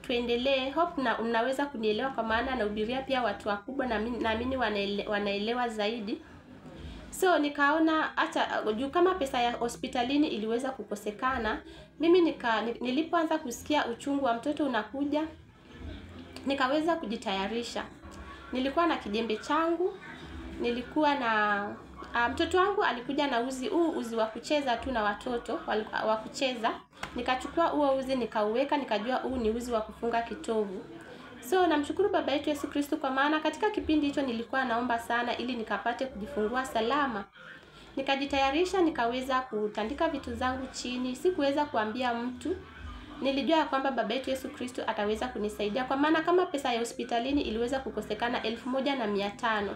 [SPEAKER 1] tuendelee, hope na unaweza kunielewa, kwa maana nahubiria pia watu wakubwa na naamini wanaelewa zaidi. So nikaona hata juu kama pesa ya hospitalini iliweza kukosekana, mimi nilipoanza kusikia uchungu wa mtoto unakuja, nikaweza kujitayarisha. Nilikuwa na kijembe changu, nilikuwa na mtoto wangu alikuja na uzi wa kucheza tu na watoto wa kucheza. Nikachukua huo uzi nikauweka, nikajua huu ni uzi wa kufunga kitovu. So namshukuru baba yetu Yesu Kristo, kwa maana katika kipindi hicho nilikuwa naomba sana ili nikapate kujifungua salama. Nikajitayarisha, nikaweza kutandika vitu zangu chini, sikuweza kuambia mtu. Nilijua ya kwamba baba yetu Yesu Kristo ataweza kunisaidia, kwa maana kama pesa ya hospitalini iliweza kukosekana 1500.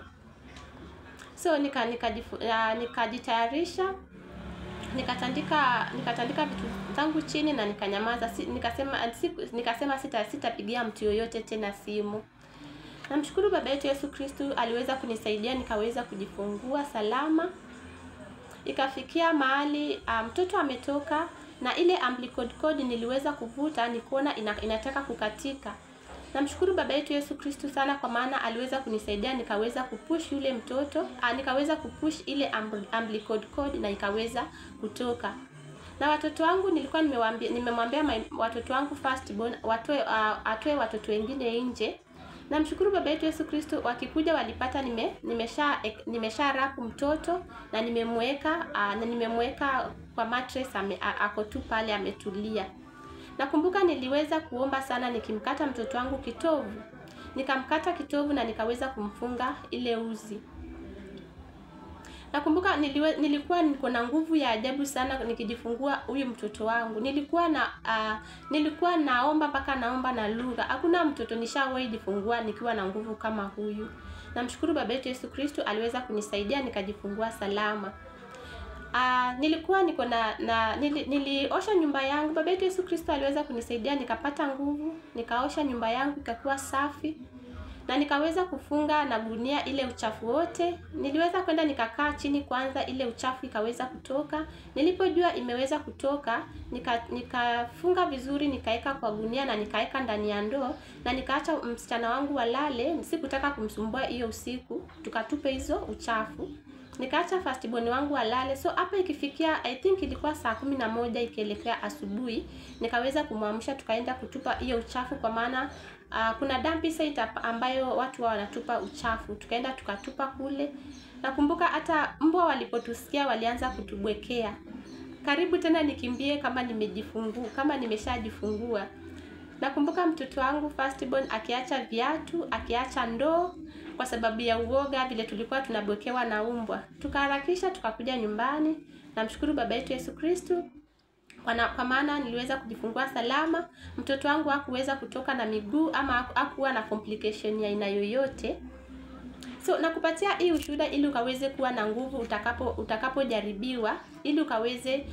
[SPEAKER 1] So nikajitayarisha, nikatandika vitu zangu chini na nikanyamaza. Nikasema sitapigia mtu yoyote tena simu. Namshukuru baba yetu Yesu Kristo, aliweza kunisaidia nikaweza kujifungua salama. Ikafikia mahali mtoto ametoka na ile umbilical cord niliweza kuvuta, nikaona inataka kukatika. Namshukuru baba yetu Yesu Kristo sana kwa maana aliweza kunisaidia, nikaweza kupush yule mtoto, nikaweza kupush ile umbilical cord na ikaweza kutoka. Na watoto wangu nilikuwa nimemwambia watoto wangu first born atoe watoto wengine nje. Namshukuru baba yetu Yesu Kristo, wakikuja walipata nimesha wrap mtoto na nimemweka kwa mattress, ako tu pale ametulia. Nakumbuka niliweza kuomba sana nikimkata mtoto wangu kitovu. Nikamkata kitovu na nikaweza kumfunga ile uzi. Nakumbuka nilikuwa niko na nguvu ya ajabu sana nikijifungua huyu mtoto wangu. Nilikuwa naomba mpaka naomba na lugha. Hakuna mtoto nishawahi jifungua nikiwa na nguvu kama huyu. Namshukuru baba yetu Yesu Kristo, aliweza kunisaidia nikajifungua salama. Nilikuwa niko niliosha nyumba yangu. Baba yetu Yesu Kristo aliweza kunisaidia nikapata nguvu, nikaosha nyumba yangu ikakuwa safi. Na nikaweza kufunga na gunia ile uchafu wote. Niliweza kwenda nikakaa chini kwanza, ile uchafu ikaweza kutoka. Nilipojua imeweza kutoka, nikafunga vizuri, nikaeka kwa gunia na nikaeka ndani ya ndoo na nikaacha msichana wangu walale. Sikutaka kumsumbua hiyo usiku, tukatupe hizo uchafu. Nikaacha first born wangu walale. So hapa ikifikia I think ilikuwa saa 11 ikielekea asubuhi, nikaweza kumwamsha tukaenda kutupa hiyo uchafu kwa maana kuna dump site ambayo watu wanatupa uchafu. Tukaenda tukatupa kule. Nakumbuka hata mbwa walipotusikia walianza kutubwekea. Karibu tena nikimbie kama nimeshajifungua. Nakumbuka mtoto wangu first born akiacha viatu, akiacha ndoo kwa sababu ya uoga vile tulikuwa tunabwekewa na mbwa. Tukaharakisha tukakuja nyumbani. Namshukuru baba yetu Yesu Kristo kwa maana niliweza kujifungua salama. Mtoto wangu hakuweza kutoka na miguu ama hakuwa na complication ya aina yoyote. So nakupatia hii ushuhuda ili ukaweze kuwa na nguvu utakapojaribiwa, ili ukaweze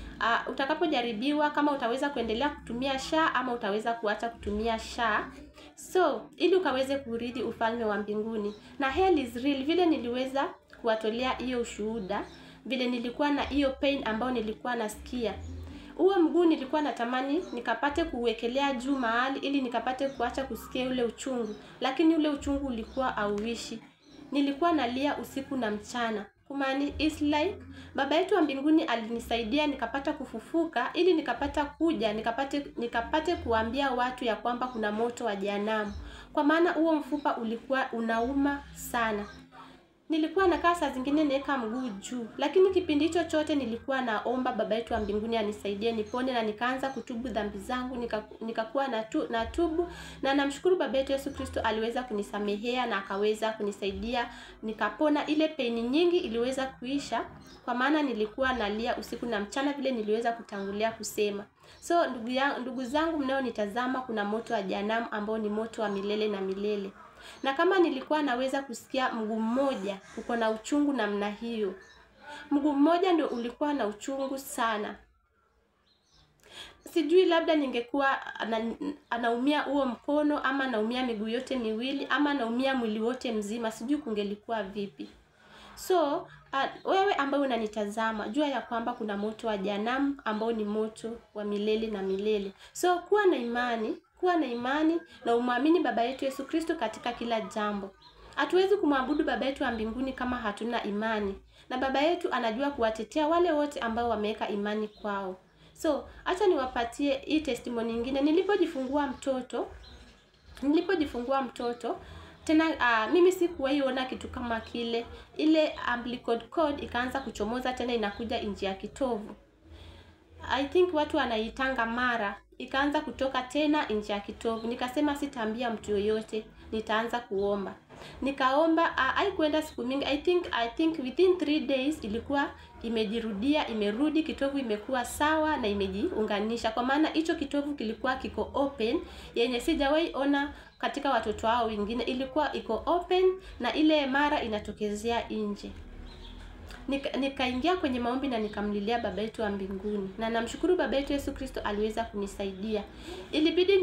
[SPEAKER 1] utakapojaribiwa kama utaweza kuendelea kutumia SHA ama utaweza kuacha kutumia SHA. So ili ukaweze kurithi ufalme wa mbinguni. Na hell is real, vile niliweza kuwatolea hiyo ushuhuda, vile nilikuwa na hiyo pain ambayo nilikuwa nasikia. Huo mguu nilikuwa natamani nikapate kuwekelea juu mahali ili nikapate kuacha kusikia ule uchungu, lakini ule uchungu ulikuwa hauishi. Nilikuwa nalia usiku na mchana. Kumani is like baba yetu wa mbinguni alinisaidia nikapata kufufuka ili nikapata kuja nikapate kuambia watu ya kwamba kuna moto wa jehanamu. Kwa maana huo mfupa ulikuwa unauma sana. Nilikuwa nakaa saa zingine naweka mguu juu, lakini kipindi hicho chote nilikuwa naomba baba yetu wa mbinguni anisaidie nipone, na nikaanza kutubu dhambi zangu, nikakuwa na tubu, na namshukuru baba yetu Yesu Kristo aliweza kunisamehea na akaweza kunisaidia nikapona. Ile pain nyingi iliweza kuisha kwa maana nilikuwa nalia usiku na mchana vile niliweza kutangulia kusema. So ndugu zangu mnaonitazama, kuna moto wa jehanamu ambao ni moto wa milele na milele. Na kama nilikuwa naweza kusikia mguu mmoja uko na uchungu namna hiyo, mguu mmoja ndio ulikuwa na uchungu sana, sijui labda ningekuwa anaumia huo mkono ama anaumia miguu yote miwili ama anaumia mwili wote mzima, sijui kungelikuwa vipi. So wewe ambaye unanitazama, jua ya kwamba kuna moto wa jehanamu ambao ni moto wa milele na milele. So kuwa na imani na umwamini baba yetu Yesu Kristo katika kila jambo. Hatuwezi kumwabudu baba yetu wa mbinguni kama hatuna imani. Na baba yetu anajua kuwatetea wale wote ambao wameweka imani kwao. So acha niwapatie hii testimony nyingine. Nilipojifungua mtoto tena mimi sikuwahi ona kitu kama kile. Ile umbilical cord ikaanza kuchomoza tena inakuja nje ya kitovu. I think watu wanaitanga mara, ikaanza kutoka tena nje ya kitovu. Nikasema sitaambia mtu yoyote, nitaanza kuomba. Nikaomba, haikuenda siku mingi. I think within 3 days ilikuwa imejirudia, imerudi, kitovu imekuwa sawa na imejiunganisha. Kwa maana hicho kitovu kilikuwa kiko open, yenye sijawahi ona katika watoto wao wengine. Ilikuwa iko open na ile mara inatokezea nje. Nikaingia kwenye maombi na nikamlilia baba yetu wa mbinguni, na namshukuru baba yetu Yesu Kristo aliweza kunisaidia. Ilibidi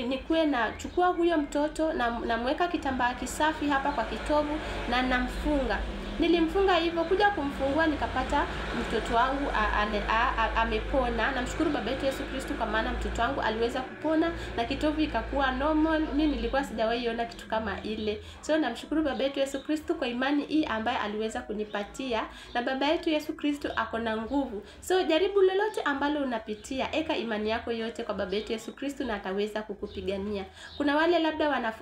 [SPEAKER 1] nikuwe na chukua huyo mtoto na namweka kitambaa kisafi hapa kwa kitovu na namfunga. Nilimfunga hivyo, kuja kumfungua nikapata mtoto wangu amepona. Namshukuru baba yetu Yesu Kristo kwa maana mtoto wangu aliweza kupona na kitovu ikakuwa normal. Mimi nilikuwa sijawahi ona kitu kama ile. So namshukuru baba yetu Yesu Kristo kwa imani hii ambaye aliweza kunipatia, na baba yetu Yesu Kristo ako na nguvu. So jaribu lolote ambalo unapitia, eka imani yako yote kwa baba yetu Yesu Kristo na ataweza kukupigania. Kuna wale labda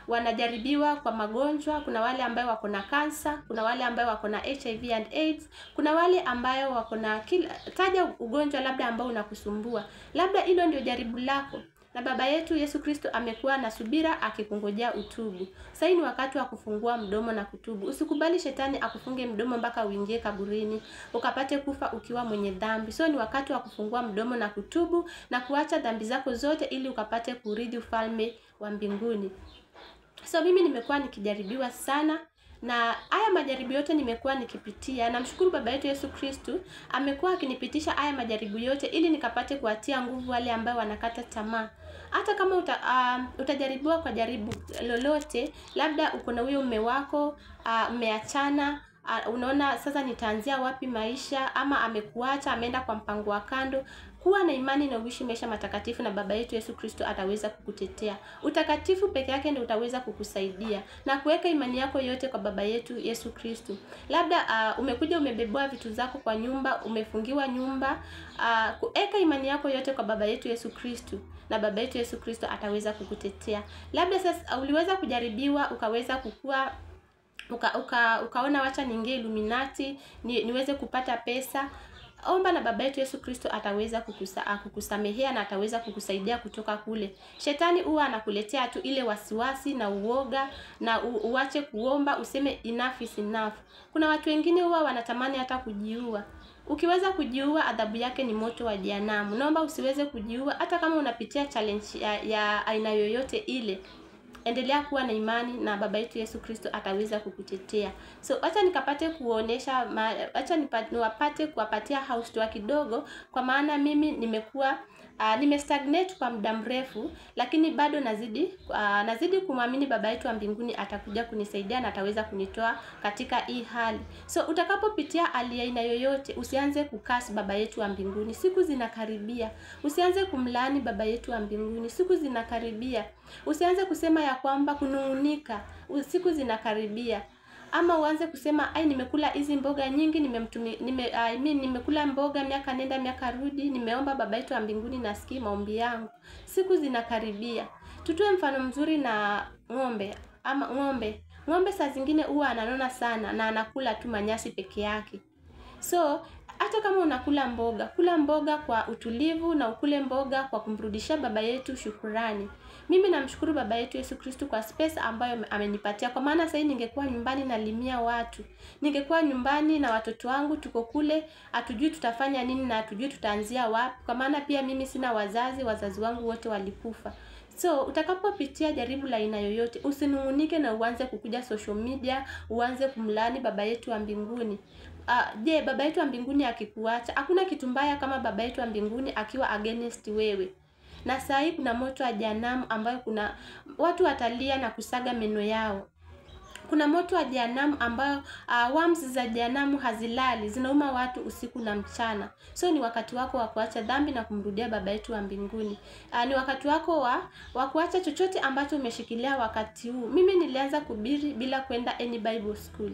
[SPEAKER 1] wanajaribiwa kwa magonjwa, kuna wale ambao wako na kansa, kuna wale ambao wako na HIV and AIDS, kuna wale ambao wako na taja ugonjwa labda ambao unakusumbua. Labda hilo ndio jaribu lako. Na baba yetu Yesu Kristo amekuwa na subira akikungojea utubu. Sasa ni wakati wa kufungua mdomo na kutubu. Usikubali shetani akufunge mdomo mpaka uingie kaburini, ukapate kufa ukiwa mwenye dhambi. So ni wakati wa kufungua mdomo na kutubu na kuacha dhambi zako zote ili ukapate kurithi ufalme wa mbinguni. So mimi nimekuwa nikijaribiwa sana, na haya majaribu yote nimekuwa nikipitia. Namshukuru baba yetu Yesu Kristo, amekuwa akinipitisha haya majaribu yote ili nikapate kuatia nguvu wale ambao wanakata tamaa. Hata kama utajaribiwa kwa jaribu lolote, labda uko na huyo mume wako, umeachana, unaona sasa nitaanzia wapi maisha, ama amekuacha ameenda kwa mpango wa kando, kuwa na imani na uishi maisha matakatifu na baba yetu Yesu Kristo ataweza kukutetea. Utakatifu peke yake ndio utaweza kukusaidia, na kuweka imani yako yote kwa baba yetu Yesu Kristo. Labda umekuja umebebwa vitu zako kwa nyumba, umefungiwa nyumba, kuweka imani yako yote kwa baba yetu Yesu Kristo na baba yetu Yesu Kristo ataweza kukutetea. Labda sasa uliweza kujaribiwa ukaweza kukua ukaona wacha niingie Illuminati niweze kupata pesa. Omba na baba yetu Yesu Kristo ataweza kukusamehea na ataweza kukusaidia kutoka kule. Shetani huwa anakuletea tu ile wasiwasi na uoga, na uache kuomba, useme enough is enough. Kuna watu wengine huwa wanatamani hata kujiua. Ukiweza kujiua, adhabu yake ni moto wa jehanamu. Naomba usiweze kujiua, hata kama unapitia challenge ya aina yoyote ile. Endelea kuwa na imani na baba yetu Yesu Kristo ataweza kukutetea. So acha nikapate kuonesha, acha niwapate kuwapatia house tour kidogo, kwa maana mimi nimekuwa nimestagnate kwa muda mrefu, lakini bado nazidi kumwamini baba yetu wa mbinguni atakuja kunisaidia na ataweza kunitoa katika hii hali. So utakapopitia hali aina yoyote, usianze kukasi baba yetu wa mbinguni, siku zinakaribia. Usianze kumlaani baba yetu wa mbinguni, siku zinakaribia. Usianze kusema ya kwamba kunungunika, siku zinakaribia. Ama uanze kusema nimekula hizi mboga nyingi, nimekula mboga miaka nenda miaka rudi, nimeomba baba yetu wa mbinguni na sikia maombi yangu. Siku zinakaribia. Tutoe mfano mzuri na ng'ombe. Ama ng'ombe saa zingine huwa ananona sana na anakula tu manyasi peke yake. So hata kama unakula mboga, kula mboga kwa utulivu na ukule mboga kwa kumrudishia baba yetu shukrani. Mimi namshukuru baba yetu Yesu Kristo kwa space ambayo amenipatia, kwa maana sasa ningekuwa nyumbani nalimia watu. Ningekuwa nyumbani na watoto wangu tuko kule, hatujui tutafanya nini na hatujui tutaanzia wapi, kwa maana pia mimi sina wazazi wangu wote walikufa. So utakapopitia jaribu la aina yoyote, usinungunike na uanze kukuja social media, uanze kumlaani baba yetu wa mbinguni. Baba yetu wa mbinguni akikuacha, hakuna kitu mbaya kama baba yetu wa mbinguni akiwa against wewe. Na saa hii kuna moto wa jehanamu ambayo kuna watu watalia na kusaga meno yao. Kuna moto wa jehanamu ambayo worms za jehanamu hazilali, zinauma watu usiku na mchana. So ni wakati wako wa kuacha dhambi na kumrudia baba yetu wa mbinguni. Ni wakati wako wa kuacha chochote ambacho umeshikilia wakati huu. Mimi nilianza kuhubiri bila kwenda any Bible school.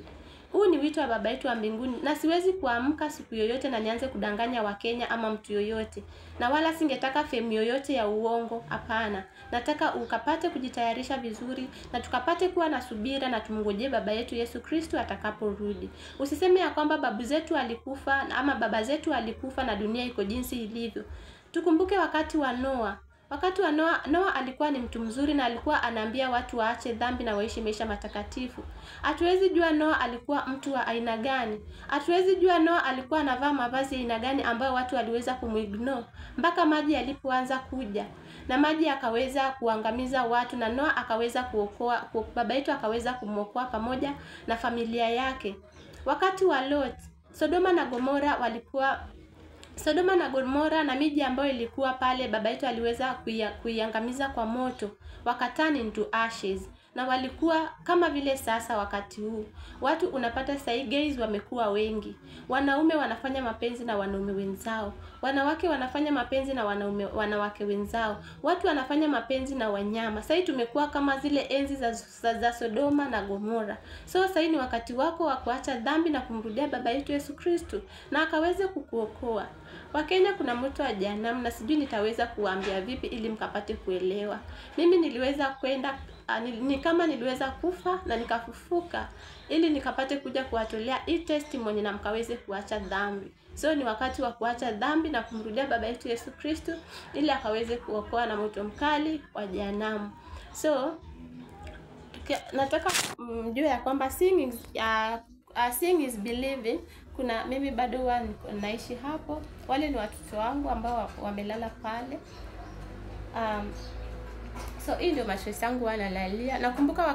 [SPEAKER 1] Huu ni wito wa baba yetu wa mbinguni, na siwezi kuamka siku yoyote na nianze kudanganya Wakenya ama mtu yoyote. Na wala singetaka fame yoyote ya uongo, hapana. Nataka ukapate kujitayarisha vizuri na tukapate kuwa na subira na tumngojee baba yetu Yesu Kristo atakaporudi. Usiseme ya kwamba babu zetu alikufa ama baba zetu alikufa na dunia iko jinsi ilivyo. Tukumbuke wakati wa Noah. Wakati wa Noah alikuwa ni mtu mzuri na alikuwa anaambia watu waache dhambi na waishi maisha matakatifu. Hatuwezi jua Noah alikuwa mtu wa aina gani. Hatuwezi jua Noah alikuwa anavaa mavazi ya aina gani ambayo watu waliweza kumuignore mpaka maji yalipoanza kuja. Na maji yakaweza kuangamiza watu na Noah akaweza kuokoa, baba yetu akaweza kumuokoa pamoja na familia yake. Wakati wa Lot, Sodoma na Gomora na miji ambayo ilikuwa pale, baba yetu aliweza kuiangamiza kwa moto, wakatani into ashes. na walikuwa kama vile sasa wakati huu. Watu unapata sai gays wamekuwa wengi. Wanaume wanafanya mapenzi na wanaume wenzao. Wanawake wanafanya mapenzi na wanawake wenzao. Watu wanafanya mapenzi na wanyama. Sai tumekuwa kama zile enzi za Sodoma na Gomora. So sai ni wakati wako wa kuacha dhambi na kumrudia baba yetu Yesu Kristo na akaweze kukuokoa. Wakenya kuna moto wa jehanamu na sijui nitaweza kuambia vipi ili mkapate kuelewa. Mimi niliweza kwenda ni kama niliweza kufa na nikafufuka ili nikapate kuja kuwatolea hii testimony na mkaweze kuacha dhambi. So ni wakati wa kuacha dhambi na kumrudia baba yetu Yesu Kristo ili akaweze kuokoa na moto mkali wa jehanamu. So nataka mjue ya kwamba seeing is believing. Kuna mimi bado naishi hapo. Wale ni watoto wangu ambao wamelala pale. So hii ndio mattress yangu wanalalia. Nakumbuka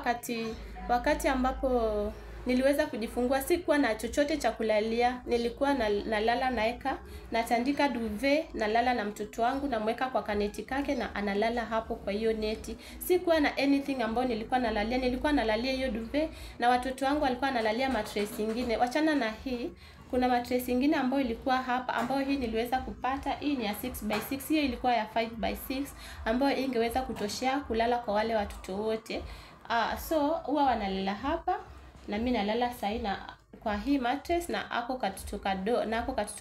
[SPEAKER 1] wakati ambapo niliweza kujifungua, sikuwa na chochote cha kulalia. Nilikuwa nalala naeka natandika duvet, nalala na mtoto wangu namweka kwa kaneti kake na analala hapo kwa hiyo neti. Sikuwa na anything ambao nilikuwa nalalia. Nilikuwa nalalia hiyo duvet na watoto wangu walikuwa nalalia mattress nyingine. Wachana na hii, kuna mattress nyingine ambayo ilikuwa hapa, ambayo hii niliweza kupata. Hii ni ya 6x6, hiyo ilikuwa ya 5x6 ambayo ingeweza kutoshea kulala kwa wale watoto wote. So huwa wanalala hapa na mimi nalala sahi na kwa hii mattress na ako katoto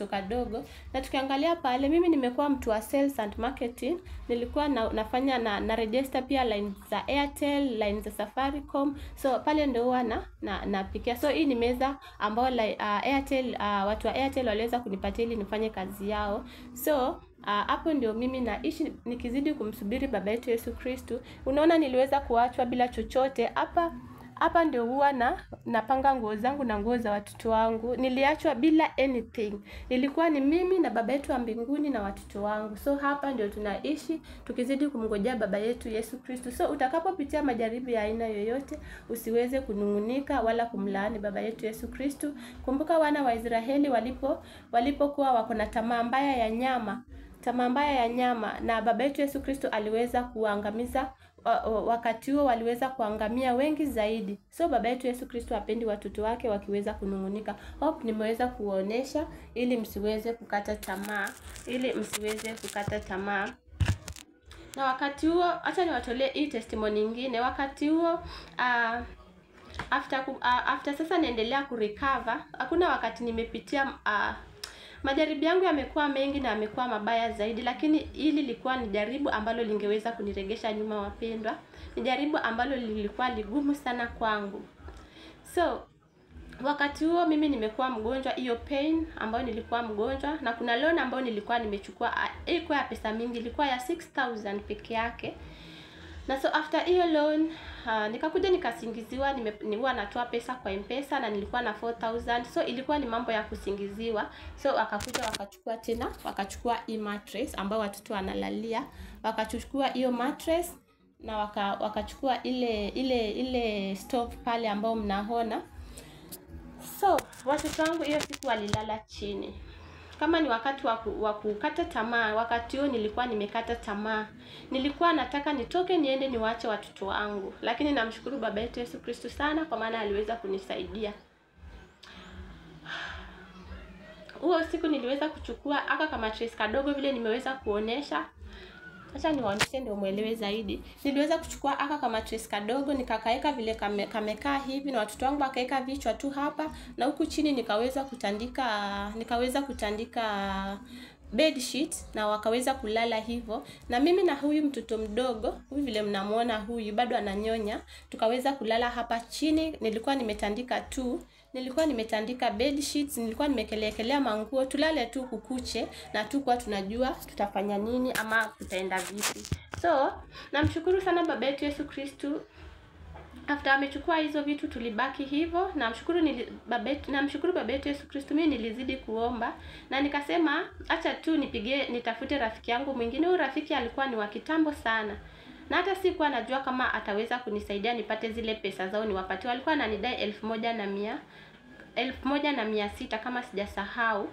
[SPEAKER 1] kadogo. Na tukiangalia pale, mimi nimekuwa mtu wa sales and marketing. Nilikuwa nafanya na register pia lines za Airtel, lines za Safaricom. So pale ndio huwa napikia. So hii ni meza ambao Airtel, watu wa Airtel waliweza kunipatia ili nifanye kazi yao. So hapo ndio mimi naishi nikizidi kumsubiri baba yetu Yesu Kristo. Unaona niliweza kuachwa bila chochote. Hapa ndio huwa napanga nguo zangu na nguo za watoto wangu. Niliachwa bila anything. Nilikuwa ni mimi na baba yetu wa mbinguni na watoto wangu. So hapa ndio tunaishi tukizidi kumngojea baba yetu Yesu Kristo. So utakapopitia majaribu ya aina yoyote, usiweze kunungunika wala kumlaani baba yetu Yesu Kristo. Kumbuka wana wa Israeli walipokuwa wako na tamaa mbaya ya nyama na baba yetu Yesu Kristo aliweza kuangamiza. Wakati huo waliweza kuangamia wengi zaidi. So baba yetu Yesu Kristo hapendi watoto wake wakiweza kunungunika. Hope nimeweza kuonesha ili msiweze kukata tamaa. Na wakati huo acha niwatolee hii testimony nyingine. Wakati huo after sasa naendelea kurecover. Hakuna wakati nimepitia majaribu yangu yamekuwa mengi na yamekuwa mabaya zaidi, lakini hili lilikuwa ni jaribu ambalo lingeweza kuniregesha nyuma wapendwa. Ni jaribu ambalo lilikuwa ligumu sana kwangu. So wakati huo mimi nimekuwa mgonjwa, hiyo pain ambayo nilikuwa mgonjwa, na kuna loan ambayo nilikuwa nimechukua ilikuwa ya pesa mingi, ilikuwa ya 6,000 peke yake. Na so after hiyo loan nikakuja nikasingiziwa nilikuwa natoa pesa kwa M-Pesa na nilikuwa na 4,000. So ilikuwa ni mambo ya kusingiziwa. So wakakuja wakachukua hii mattress ambayo watoto wanalalia. Wakachukua hiyo mattress na wakachukua ile stove pale ambao mnaona. So watoto wangu hiyo siku walilala chini. Kama ni wakati wa kukata tamaa, wakati huo nilikuwa nimekata tamaa. Nilikuwa nataka nitoke niende niwaache watoto wangu. Lakini namshukuru baba yetu Yesu Kristo sana kwa maana aliweza kunisaidia. Huo siku niliweza kuchukua kama mattress kadogo vile nimeweza kuonesha. Acha niwaoneshe ndio muelewe zaidi. Niliweza kuchukua kama mattress kadogo nikakaeka vile kamekaa hivi na watoto wangu wakaeka vichwa tu hapa, na huku chini nikaweza kutandika bed sheet na wakaweza kulala hivyo. Na mimi na huyu mtoto mdogo, huyu vile mnamuona huyu bado ananyonya, tukaweza kulala hapa chini. Nilikuwa nimetandika bed sheets, nilikuwa nimekelekelea manguo, tulale tu kukuche na kwa tunajua tutafanya nini ama tutaenda vipi. So namshukuru sana baba yetu Yesu Kristo. After amechukua hizo vitu tulibaki hivyo. Namshukuru baba yetu Yesu Kristo. Mimi nilizidi kuomba na nikasema acha tu nitafute rafiki yangu mwingine. Huyu rafiki alikuwa ni wa kitambo sana, na hata sikuwa najua kama ataweza kunisaidia nipate zile pesa zao niwapatie. Walikuwa ananidai 1,100 1,600 kama sijasahau.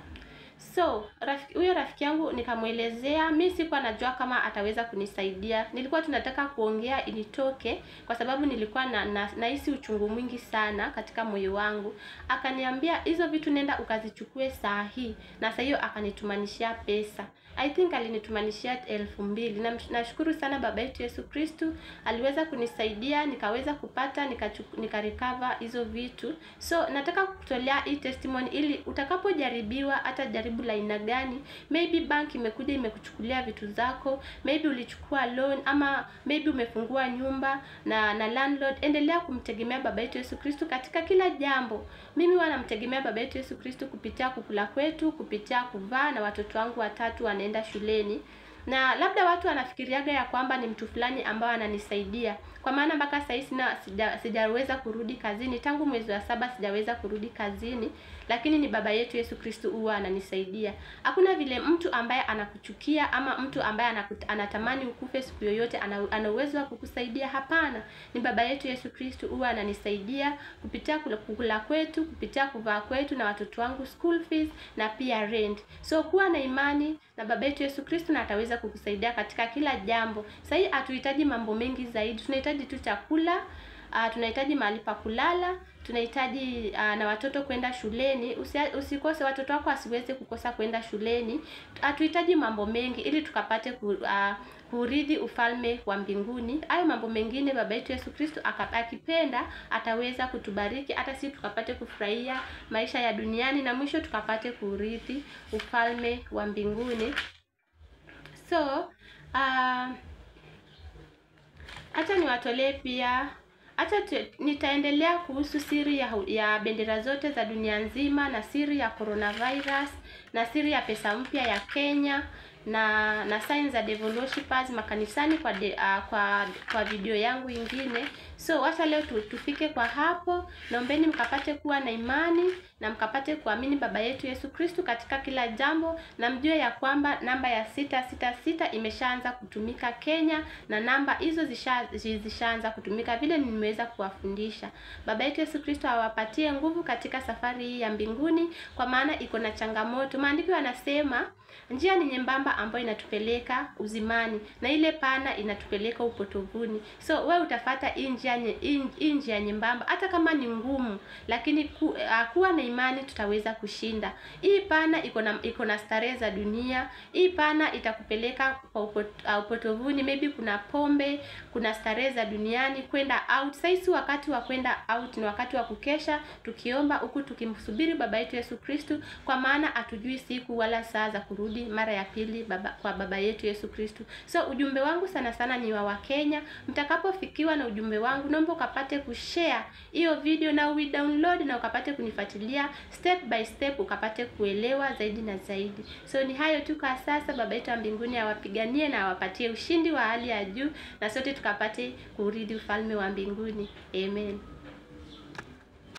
[SPEAKER 1] So huyo rafiki yangu nikamuelezea, mimi sikuwa najua kama ataweza kunisaidia. Nilikuwa tunataka kuongea initoke kwa sababu nilikuwa nahisi uchungu mwingi sana katika moyo wangu. Akaniambia hizo vitu nenda ukazichukue saa hii, na saa hiyo akanitumanishia pesa. I think alinitumanishia 2,000. Nashukuru sana baba yetu Yesu Kristo, aliweza kunisaidia nikaweza kupata recover hizo vitu. So nataka kutolea hii testimony ili utakapojaribiwa hata jaribu la aina gani, maybe bank imekuja imekuchukulia vitu zako, maybe ulichukua loan, ama maybe umefungua nyumba na landlord, endelea kumtegemea baba yetu Yesu Kristo katika kila jambo. Mimi wanamtegemea baba yetu Yesu Kristo kupitia kukula kwetu, kupitia kuvaa, na watoto wangu 3 wanaenda shuleni. Na labda watu wanafikiriaga ya kwamba ni mtu fulani ambao ananisaidia, kwa maana mpaka sasa sijaweza kurudi kazini. Tangu mwezi wa 7 sijaweza kurudi kazini, lakini ni baba yetu Yesu Kristo huwa ananisaidia. Hakuna vile mtu ambaye anakuchukia ama mtu ambaye anatamani ukufe siku yoyote ana uwezo wa kukusaidia. Hapana, ni baba yetu Yesu Kristo huwa ananisaidia kupitia kukula kwetu, kupitia kuvaa kwetu, na watoto wangu school fees na pia rent. So kuwa na imani na baba yetu Yesu Kristo na ataweza kukusaidia katika kila jambo. Sasa hatuhitaji mambo mengi zaidi. Tunahitaji tu chakula, tunahitaji mahali pa kulala, tunahitaji na watoto kwenda shuleni. Usikose, watoto wako asiweze kukosa kwenda shuleni. Hatuhitaji mambo mengi ili tukapate kurithi ufalme wa mbinguni. Hayo mambo mengine baba yetu Yesu Kristo akipenda ataweza kutubariki, hata sisi tukapate kufurahia maisha ya duniani, na mwisho tukapate kurithi ufalme wa mbinguni. So acha niwatolee pia, nitaendelea kuhusu siri ya bendera zote za dunia nzima, na siri ya coronavirus, na siri ya pesa mpya ya Kenya, na signs za devil worshippers makanisani kwa video yangu ingine. So wacha leo tufike kwa hapo. Naombeni mkapate kuwa na imani na mkapate kuamini baba yetu Yesu Kristo katika kila jambo, na mjue ya kwamba namba ya 666 imeshaanza kutumika Kenya, na namba hizo zishaanza kutumika vile nimeweza kuwafundisha. Baba yetu Yesu Kristo awapatie nguvu katika safari hii ya mbinguni, kwa maana iko na changamoto. Maandiko yanasema njia ni nyembamba ambayo inatupeleka uzimani, na ile pana inatupeleka upotovuni. So wewe utafuata hii njia nyembamba, hata kama ni ngumu, lakini kuwa na imani tutaweza kushinda. Hii pana iko na starehe za dunia. Hii pana itakupeleka kwa upotovuni. Maybe kuna pombe, kuna starehe za duniani, kwenda out. Sasa wakati wa kwenda out ni wakati wa kukesha tukiomba, huku tukimsubiri baba yetu Yesu Kristo, kwa maana hatujui siku wala saa za kurudi mara ya pili kwa baba yetu Yesu Kristo. So ujumbe wangu sana sana ni wa Kenya. Mtakapofikiwa na ujumbe wangu, naomba ukapate kushare hiyo video na download, na ukapate kunifuatilia step by step, ukapate kuelewa zaidi na zaidi. So ni hayo tu kwa sasa. Baba yetu wa mbinguni awapiganie na awapatie ushindi wa hali ya juu, na sote tukapate kurithi ufalme wa mbinguni. Amen.